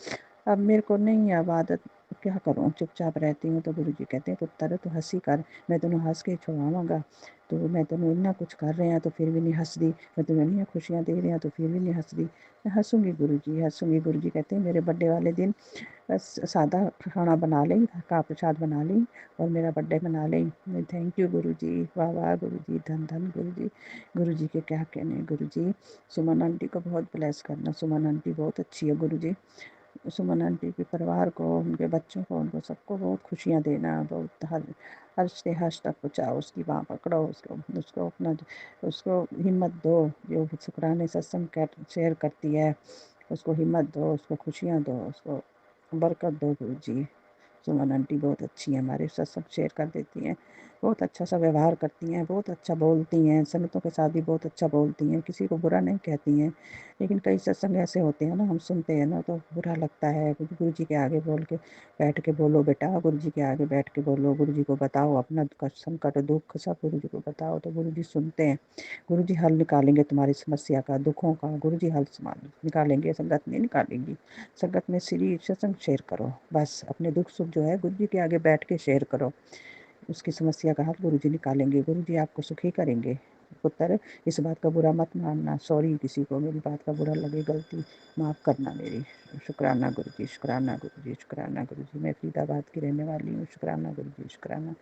अब मेरे को नहीं है अब आदत, क्या करूँ, चुपचाप रहती हूँ। तो गुरुजी कहते हैं पुत्र तू हंसी कर, मैं तेनों हंस के छुड़ावांगा। तो मैं तेनों इतना कुछ कर रहे हैं तो फिर भी नहीं हंस दी, मैं तुम्हें इतनी खुशियाँ दे रहे हैं तो फिर भी नहीं हंस दी। मैं हंसूंगी गुरुजी, हंसूंगी। गुरुजी कहते हैं मेरे बर्थडे वाले दिन बस सादा खाना बना लें, का प्रसाद बना लें और मेरा बर्थडे मना लें। थैंक यू गुरुजी, वाह वाह गुरुजी, धन धन गुरुजी। गुरुजी के क्या कहने। गुरुजी सुमन आंटी को बहुत ब्लेस करना, सुमन आंटी बहुत अच्छी है गुरुजी। सुमन आंटी के परिवार को, उनके बच्चों को, उनको सबको बहुत खुशियाँ देना, बहुत हर्ष से हर्ष तक पहुँचाओ, उसकी बाँह पकड़ो, उसको हिम्मत दो। जो शुक्राने सत्संग शेयर करती है, उसको हिम्मत दो, उसको खुशियाँ दो, उसको बरकत दो गुरुजी। सुमन आंटी बहुत अच्छी हैं, हमारे साथ सब शेयर कर देती हैं, बहुत अच्छा सा व्यवहार करती हैं, बहुत अच्छा बोलती हैं, संगतों के साथ भी बहुत अच्छा बोलती हैं, किसी को बुरा नहीं कहती हैं। लेकिन कई सत्संग ऐसे होते हैं ना, हम सुनते हैं ना तो बुरा लगता है। गुरुजी के आगे बैठ के बोलो बेटा, गुरुजी के आगे बैठ के बोलो, गुरुजी को बताओ अपना संकट दुख सब गुरुजी को बताओ, तो गुरुजी सुनते हैं। गुरुजी हल निकालेंगे तुम्हारी समस्या का, दुखों का गुरुजी हल निकालेंगे, संगत नहीं निकालेंगी। संगत में श्री सत्संग शेयर करो, बस अपने दुख सुख जो है गुरुजी के आगे बैठ के शेयर करो, उसकी समस्या का हल गुरुजी निकालेंगे, गुरुजी आपको सुखी करेंगे। पुत्र इस बात का बुरा मत मानना, सॉरी, किसी को मेरी बात का बुरा लगे, गलती माफ़ करना मेरी। शुक्राना गुरुजी, शुक्राना गुरुजी, शुक्राना गुरुजी। मैं फरीदाबाद की रहने वाली हूँ। शुक्राना गुरुजी, शुक्राना।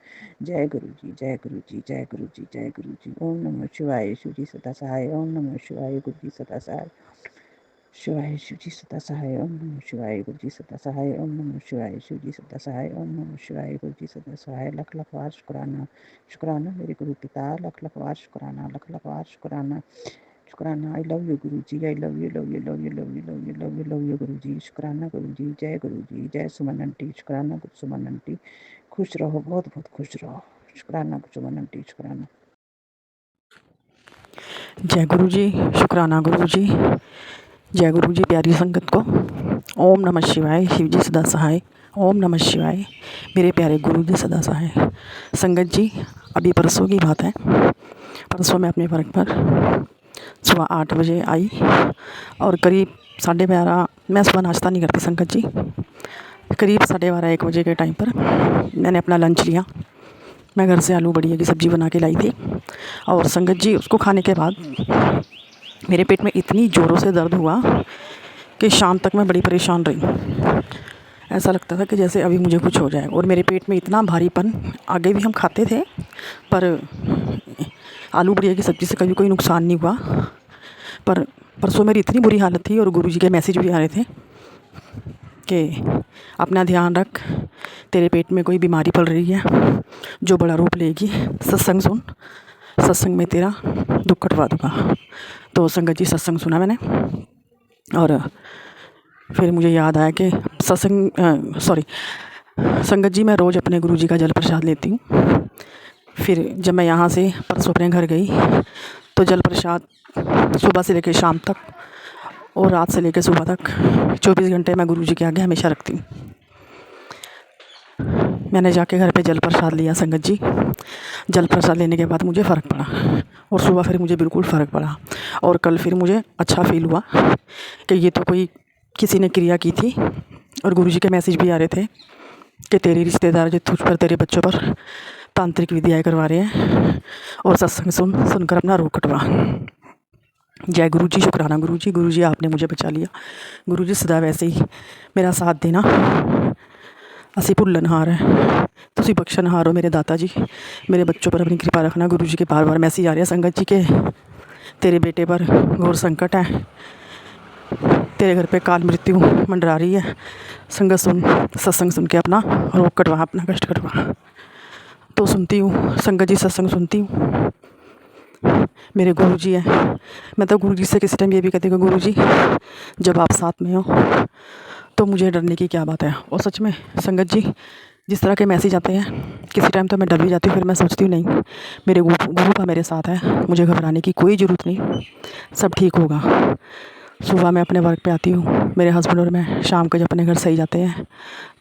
जय गुरुजी, जय गुरुजी, जय गुरुजी, जय गुरुजी। ओम नमः शिवाय, शिव जी सदा सहाय। ओम नमः शिवाय, गुरुजी सदा सहाय। शिवाय शिव जी सदा सहाय। ओम नमः शिवाय, गुरुजी सदा सहाय। ओम नमः शिवाय, शिव जी सदा सहाय। ओम नमः शिवाय, गुरुजी सदा सहाय। लख लख बार शुक्राना, शुक्राना मेरे गुरु पिता, लख लख बार शुक्राना, लख लख बार शुक्राना, शुक्राना। आई लव यू गुरुजी, I love you, love you, love you, love you, love you, love you, love you गुरुजी। शुक्राना गुरुजी, जय गुरुजी, जय सुमन आंटी। शुक्राना सुमन आंटी, खुश रहो, बहुत बहुत खुश रहो। शुक्राना सुमन आंटी, शुक्राना। जय गुरु जी, शुक्राना गुरु जी, जय गुरु जी। प्यारी संगत को ओम नमः शिवाय, शिव जी सदा सहाय। ओम नमः शिवाय, मेरे प्यारे गुरु जी सदा सहाय। संगत जी, अभी परसों की बात है, परसों मैं अपने वर्क पर सुबह 8 बजे आई और करीब 12:30, मैं सुबह नाश्ता नहीं करती संगत जी, करीब 12:30-1 बजे के टाइम पर मैंने अपना लंच लिया। मैं घर से आलू बढ़िया की सब्ज़ी बना के लाई थी और संगत जी उसको खाने के बाद मेरे पेट में इतनी ज़ोरों से दर्द हुआ कि शाम तक मैं बड़ी परेशान रही। ऐसा लगता था कि जैसे अभी मुझे कुछ हो जाए, और मेरे पेट में इतना भारीपन। आगे भी हम खाते थे पर आलू बढ़िया की सब्ज़ी से कभी कोई नुकसान नहीं हुआ, पर परसों मेरी इतनी बुरी हालत थी और गुरुजी के मैसेज भी आ रहे थे कि अपना ध्यान रख, तेरे पेट में कोई बीमारी पल रही है जो बड़ा रूप लेगी, सत्संग सुन, सत्संग में तेरा दुख कटवा दूँगा। तो संगत जी सत्संग सुना मैंने और फिर मुझे याद आया कि संगत जी मैं रोज़ अपने गुरुजी का जल प्रसाद लेती हूँ। फिर जब मैं यहाँ से परसों अपने घर गई तो जल प्रसाद सुबह से लेकर शाम तक और रात से लेकर सुबह तक 24 घंटे मैं गुरुजी के आगे हमेशा रखती हूँ। मैंने जाके घर पे जल प्रसाद लिया संगत जी। जल प्रसाद लेने के बाद मुझे फ़र्क पड़ा और सुबह फिर मुझे बिल्कुल फ़र्क पड़ा और कल फिर मुझे अच्छा फील हुआ कि ये तो कोई किसी ने क्रिया की थी। और गुरुजी के मैसेज भी आ रहे थे कि तेरे रिश्तेदार जो तुझ पर, तेरे बच्चों पर तांत्रिक विधियाएँ करवा रहे हैं और सत्संग सुनकर अपना रोग कटवा। जय गुरु जी, शुक्राना गुरु जी आपने मुझे बचा लिया। गुरु जी सदा वैसे ही मेरा साथ देना। असी भुल्लनहार है, तुसी बख्शनहार हो मेरे दाता जी। मेरे बच्चों पर अपनी कृपा रखना। गुरु जी के बार बार मैसेज आ रहे हैं संगत जी के, तेरे बेटे पर घोर संकट है, तेरे घर पे काल मृत्यु मंडरा रही है। संगत सुन, सत्संग सुन के अपना रोग कटवा, अपना कष्ट कटवा। तो सुनती हूँ संगत जी, सत्संग सुनती हूँ। मेरे गुरु जी हैं। मैं तो गुरु जी से किसी टाइम ये भी कहती हूँ, गुरु जी जब आप साथ में हो तो मुझे डरने की क्या बात है। और सच में संगत जी जिस तरह के मैसेज आते हैं किसी टाइम तो मैं डर भी जाती हूँ। फिर मैं सोचती हूँ नहीं, मेरे गुरु का मेरे साथ है, मुझे घबराने की कोई ज़रूरत नहीं, सब ठीक होगा। सुबह मैं अपने वर्क पे आती हूँ, मेरे हस्बैंड और मैं शाम को जब अपने घर सही जाते हैं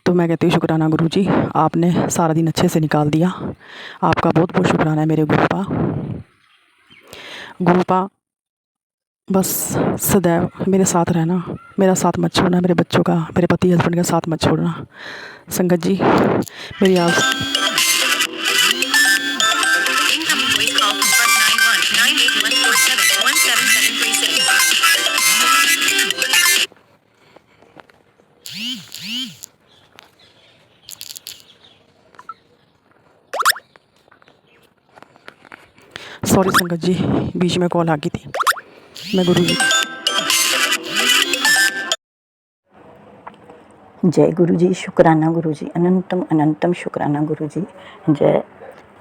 तो मैं कहती हूँ शुक्राना गुरु जी, आपने सारा दिन अच्छे से निकाल दिया। आपका बहुत बहुत शुक्राना है मेरे गुरुपा। बस सदैव मेरे साथ रहना, मेरा साथ मत छोड़ना, मेरे बच्चों का, मेरे पति हस्बैंड का साथ मत छोड़ना। संगत जी मेरी आज सॉरी संगत जी, बीच में कॉल आ गई थी। मैं गुरु जी जय गुरु जी, शुक्राना गुरु जी, अनंतम अनंतम शुक्राना गुरु जी। जय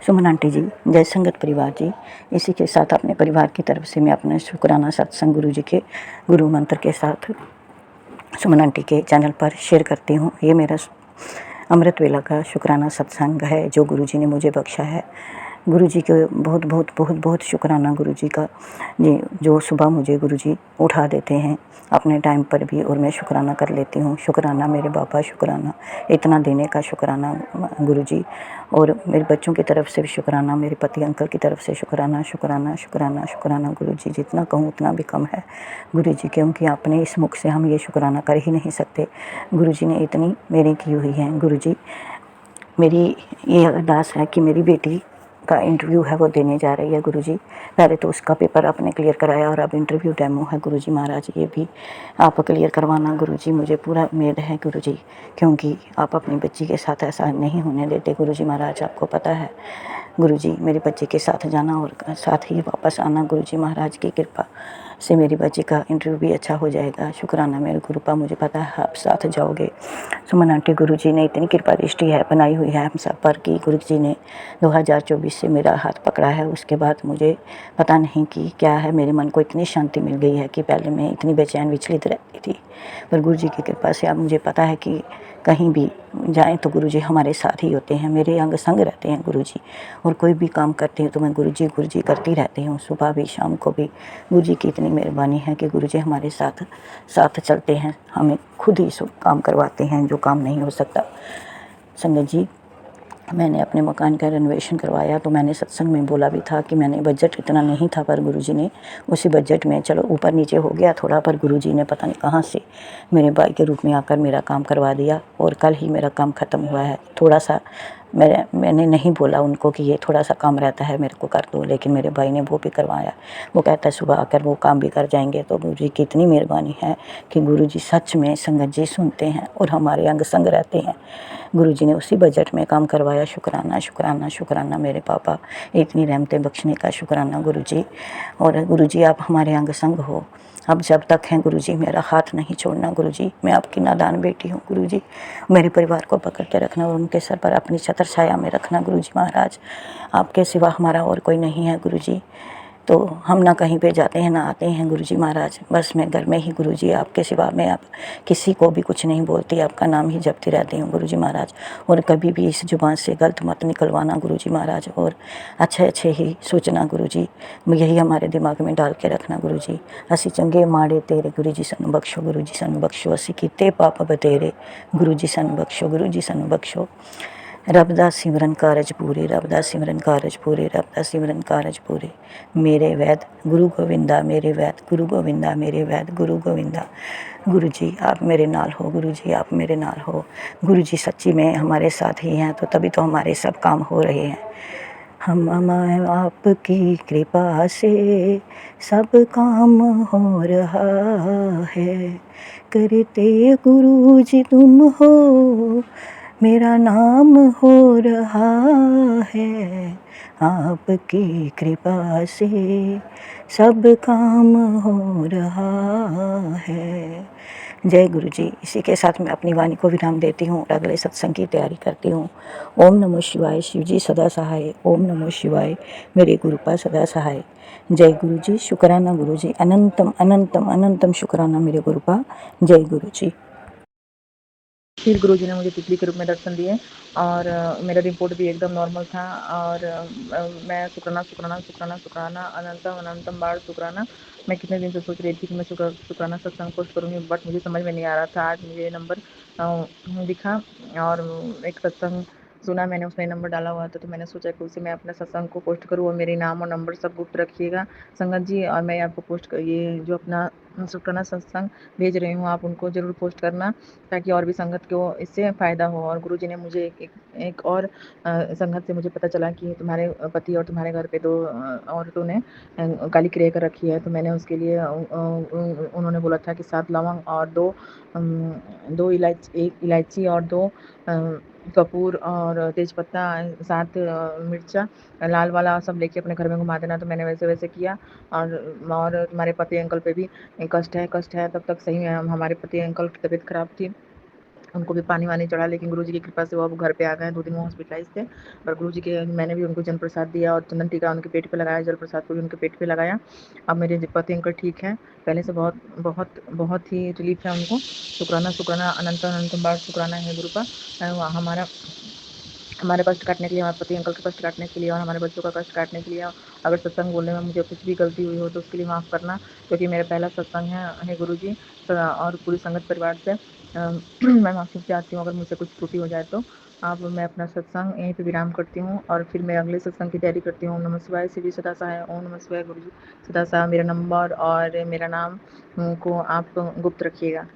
सुमन आंटी जी, जय संगत परिवार जी। इसी के साथ अपने परिवार की तरफ से मैं अपना शुक्राना सत्संग गुरु जी के गुरु मंत्र के साथ सुमन आंटी के चैनल पर शेयर करती हूँ। ये मेरा अमृत वेला का शुक्राना सत्संग है जो गुरु जी ने मुझे बख्शा है। गुरु जी के बहुत बहुत बहुत बहुत शुक्राना गुरु जी का जी, जो सुबह मुझे गुरु जी उठा देते हैं अपने टाइम पर भी, और मैं शुक्राना कर लेती हूँ। शुक्राना मेरे बाबा, शुक्राना इतना देने का शुक्राना गुरु जी। और मेरे बच्चों की तरफ से भी शुक्राना, मेरे पति अंकल की तरफ से शुक्राना शुक्राना शुक्राना शुक्राना गुरु जी। जितना कहूँ उतना भी कम है गुरु जी, क्योंकि अपने इस मुख से हम ये शुक्राना कर ही नहीं सकते। गुरु जी ने इतनी मेरी की हुई है। गुरु जी मेरी ये अरदास है कि मेरी बेटी का इंटरव्यू है वो देने जा रही है गुरु जी। पहले तो उसका पेपर आपने क्लियर कराया और अब इंटरव्यू डेमो है गुरु जी। महाराज ये भी आप क्लियर करवाना गुरु जी, मुझे पूरा उम्मीद है गुरु जी, क्योंकि आप अपनी बच्ची के साथ ऐसा नहीं होने देते गुरु जी। महाराज आपको पता है गुरु जी, मेरे बच्चे के साथ जाना और साथ ही वापस आना गुरु जी। महाराज की कृपा से मेरी बच्ची का इंटरव्यू भी अच्छा हो जाएगा। शुक्राना मेरे गुरुपा, मुझे पता है आप साथ जाओगे। सुमन आंटी गुरु जी ने इतनी कृपा दृष्टि है बनाई हुई है हम सब पर कि गुरु जी ने 2024 से मेरा हाथ पकड़ा है। उसके बाद मुझे पता नहीं कि क्या है, मेरे मन को इतनी शांति मिल गई है कि पहले मैं इतनी बेचैन विचलित रहती थी, पर गुरु जी की कृपा से अब मुझे पता है कि कहीं भी जाएं तो गुरु जी हमारे साथ ही होते हैं, मेरे अंग संग रहते हैं गुरु जी। और कोई भी काम करती हूँ तो मैं गुरु जी करती रहती हूँ, सुबह भी शाम को भी। गुरु जी की इतनी मेहरबानी है कि गुरु जी हमारे साथ साथ चलते हैं, हमें खुद ही सब काम करवाते हैं जो काम नहीं हो सकता। संगत जी मैंने अपने मकान का रेनोवेशन करवाया तो मैंने सत्संग में बोला भी था कि मैंने बजट इतना नहीं था, पर गुरुजी ने उसी बजट में चलो ऊपर नीचे हो गया थोड़ा, पर गुरुजी ने पता नहीं कहाँ से मेरे भाई के रूप में आकर मेरा काम करवा दिया और कल ही मेरा काम ख़त्म हुआ है। थोड़ा सा मैंने नहीं बोला उनको कि ये थोड़ा सा काम रहता है मेरे को कर दो, लेकिन मेरे भाई ने वो भी करवाया। वो कहता है सुबह आकर वो काम भी कर जाएंगे। तो गुरुजी की इतनी मेहरबानी है कि गुरुजी सच में संगत जी सुनते हैं और हमारे अंग संग रहते हैं। गुरुजी ने उसी बजट में काम करवाया। शुक्राना शुक्राना शुक्राना मेरे पापा, इतनी रहमतें बख्शने का शुक्राना गुरुजी। और गुरुजी आप हमारे अंग संग हो, अब जब तक हैं गुरुजी मेरा हाथ नहीं छोड़ना गुरुजी। मैं आपकी नादान बेटी हूँ गुरुजी, मेरे परिवार को पकड़ के रखना और उनके सर पर अपनी छत्र छाया में रखना गुरुजी महाराज। आपके सिवा हमारा और कोई नहीं है गुरुजी। तो हम ना कहीं पे जाते हैं ना आते हैं गुरुजी महाराज, बस मैं घर में ही गुरुजी आपके सिवा मैं आप किसी को भी कुछ नहीं बोलती, आपका नाम ही जपती रहती हूँ गुरुजी महाराज। और कभी भी इस जुबान से गलत मत निकलवाना गुरुजी महाराज, और अच्छे अच्छे ही सोचना गुरुजी, यही हमारे दिमाग में डाल के रखना गुरुजी। असी चंगे माड़े तेरे गुरुजी सानू बख्शो, गुरुजी सानू बख्शो, असी कीते पाप बतेरे गुरुजी सानू बख्शो, गुरुजी सानू बख्शो। रब दा सिमरन कारज पूरे, रब दा सिमरन कारज पूरे, रब दा सिमरन कारज पूरे। मेरे वैद गुरु गोविंदा, मेरे वैद गुरु गोविंदा, मेरे वैद गुरु गोविंदा। गुरु जी आप मेरे नाल हो, गुरु जी आप मेरे नाल हो। गुरु जी सच्ची में हमारे साथ ही हैं, तो तभी तो हमारे सब काम हो रहे हैं। हम आपकी कृपा से सब काम हो रहा है, करते गुरु जी तुम हो, मेरा नाम हो रहा है। आपकी कृपा से सब काम हो रहा है। जय गुरु जी। इसी के साथ मैं अपनी वाणी को विराम देती हूँ और अगले सत्संग की तैयारी करती हूँ। ओम नमो शिवाय। शिव जी सदा सहाय। ओम नमो शिवाय। मेरे गुरुपा सदा सहाय। जय गुरु जी। शुक्राना गुरु जी। अनंतम अनंतम अनंतम शुक्राना मेरे गुरुपा। जय गुरु जी। फिर गुरुजी ने मुझे तितली के रूप में दर्शन दिए और मेरा रिपोर्ट भी एकदम नॉर्मल था। और मैं शुक्राना शुक्राना शुक्राना शुक्राना अनंतम अनंतम बार शुक्राना। मैं कितने दिन से सोच रही थी कि मैं शुक्राना सत्संग पोस्ट करूँगी, बट मुझे समझ में नहीं आ रहा था। आज मुझे ये नंबर दिखा और एक सत्संग सुना मैंने, उसमें नंबर डाला हुआ था, तो मैंने सोचा कि उसे मैं अपने सत्संग को पोस्ट करूँ और मेरे नाम और नंबर सब गुप्त रखिएगा संगत जी। और मैं आपको पोस्ट ये जो अपना शुक्राना सत्संग भेज रही हूँ, आप उनको ज़रूर पोस्ट करना ताकि और भी संगत को इससे फ़ायदा हो। और गुरुजी ने मुझे एक और संगत से मुझे पता चला कि तुम्हारे पति और तुम्हारे घर पे 2 औरतों ने काली क्रिया कर रखी है। तो मैंने उसके लिए उन्होंने बोला था कि 7 लौंग और 2 इलायची और 2 कपूर और तेज़पत्ता, 7 मिर्चा लाल वाला सब लेके अपने घर में घुमा देना। तो मैंने वैसे किया। और तुम्हारे पति अंकल पे भी कष्ट है। तब तक सही में हमारे पति अंकल की तबीयत ख़राब थी, उनको भी पानी वानी चढ़ा, लेकिन गुरुजी की कृपा से वो अब घर पे आ गए। 2 दिन वो हॉस्पिटलाइज़ थे, पर गुरुजी के मैंने भी उनको जल प्रसाद दिया और चंदन टीका उनके पेट पे लगाया, जल प्रसाद को भी उनके पेट पे लगाया। अब मेरे पति अंकल ठीक हैं, पहले से बहुत बहुत बहुत ही रिलीफ है उनको। शुक्राना शुक्राना अनंतम बार शुक्राना है गुरु का। हमारे कष्ट काटने के लिए, हमारे पति अंकल के कष्ट काटने के लिए और हमारे बच्चों का कष्ट काटने के लिए। अगर सत्संग बोलने में मुझे कुछ भी गलती हुई हो तो उसके लिए माफ़ करना, क्योंकि मेरा पहला सत्संग है गुरुजी और पूरी संगत परिवार से मैं माफ़ी चाहती हूँ अगर मुझसे कुछ त्रुटि हो जाए तो। अब मैं अपना सत्संग यहीं पे विराम करती हूँ और फिर मैं अगले सत्संग की तैयारी करती हूँ। ओम नमः शिवाय। शिव जी सदा सहाय। ओम नमः शिवाय। गुरु जी सदा सहाय। मेरा नंबर और मेरा नाम को आप गुप्त रखिएगा।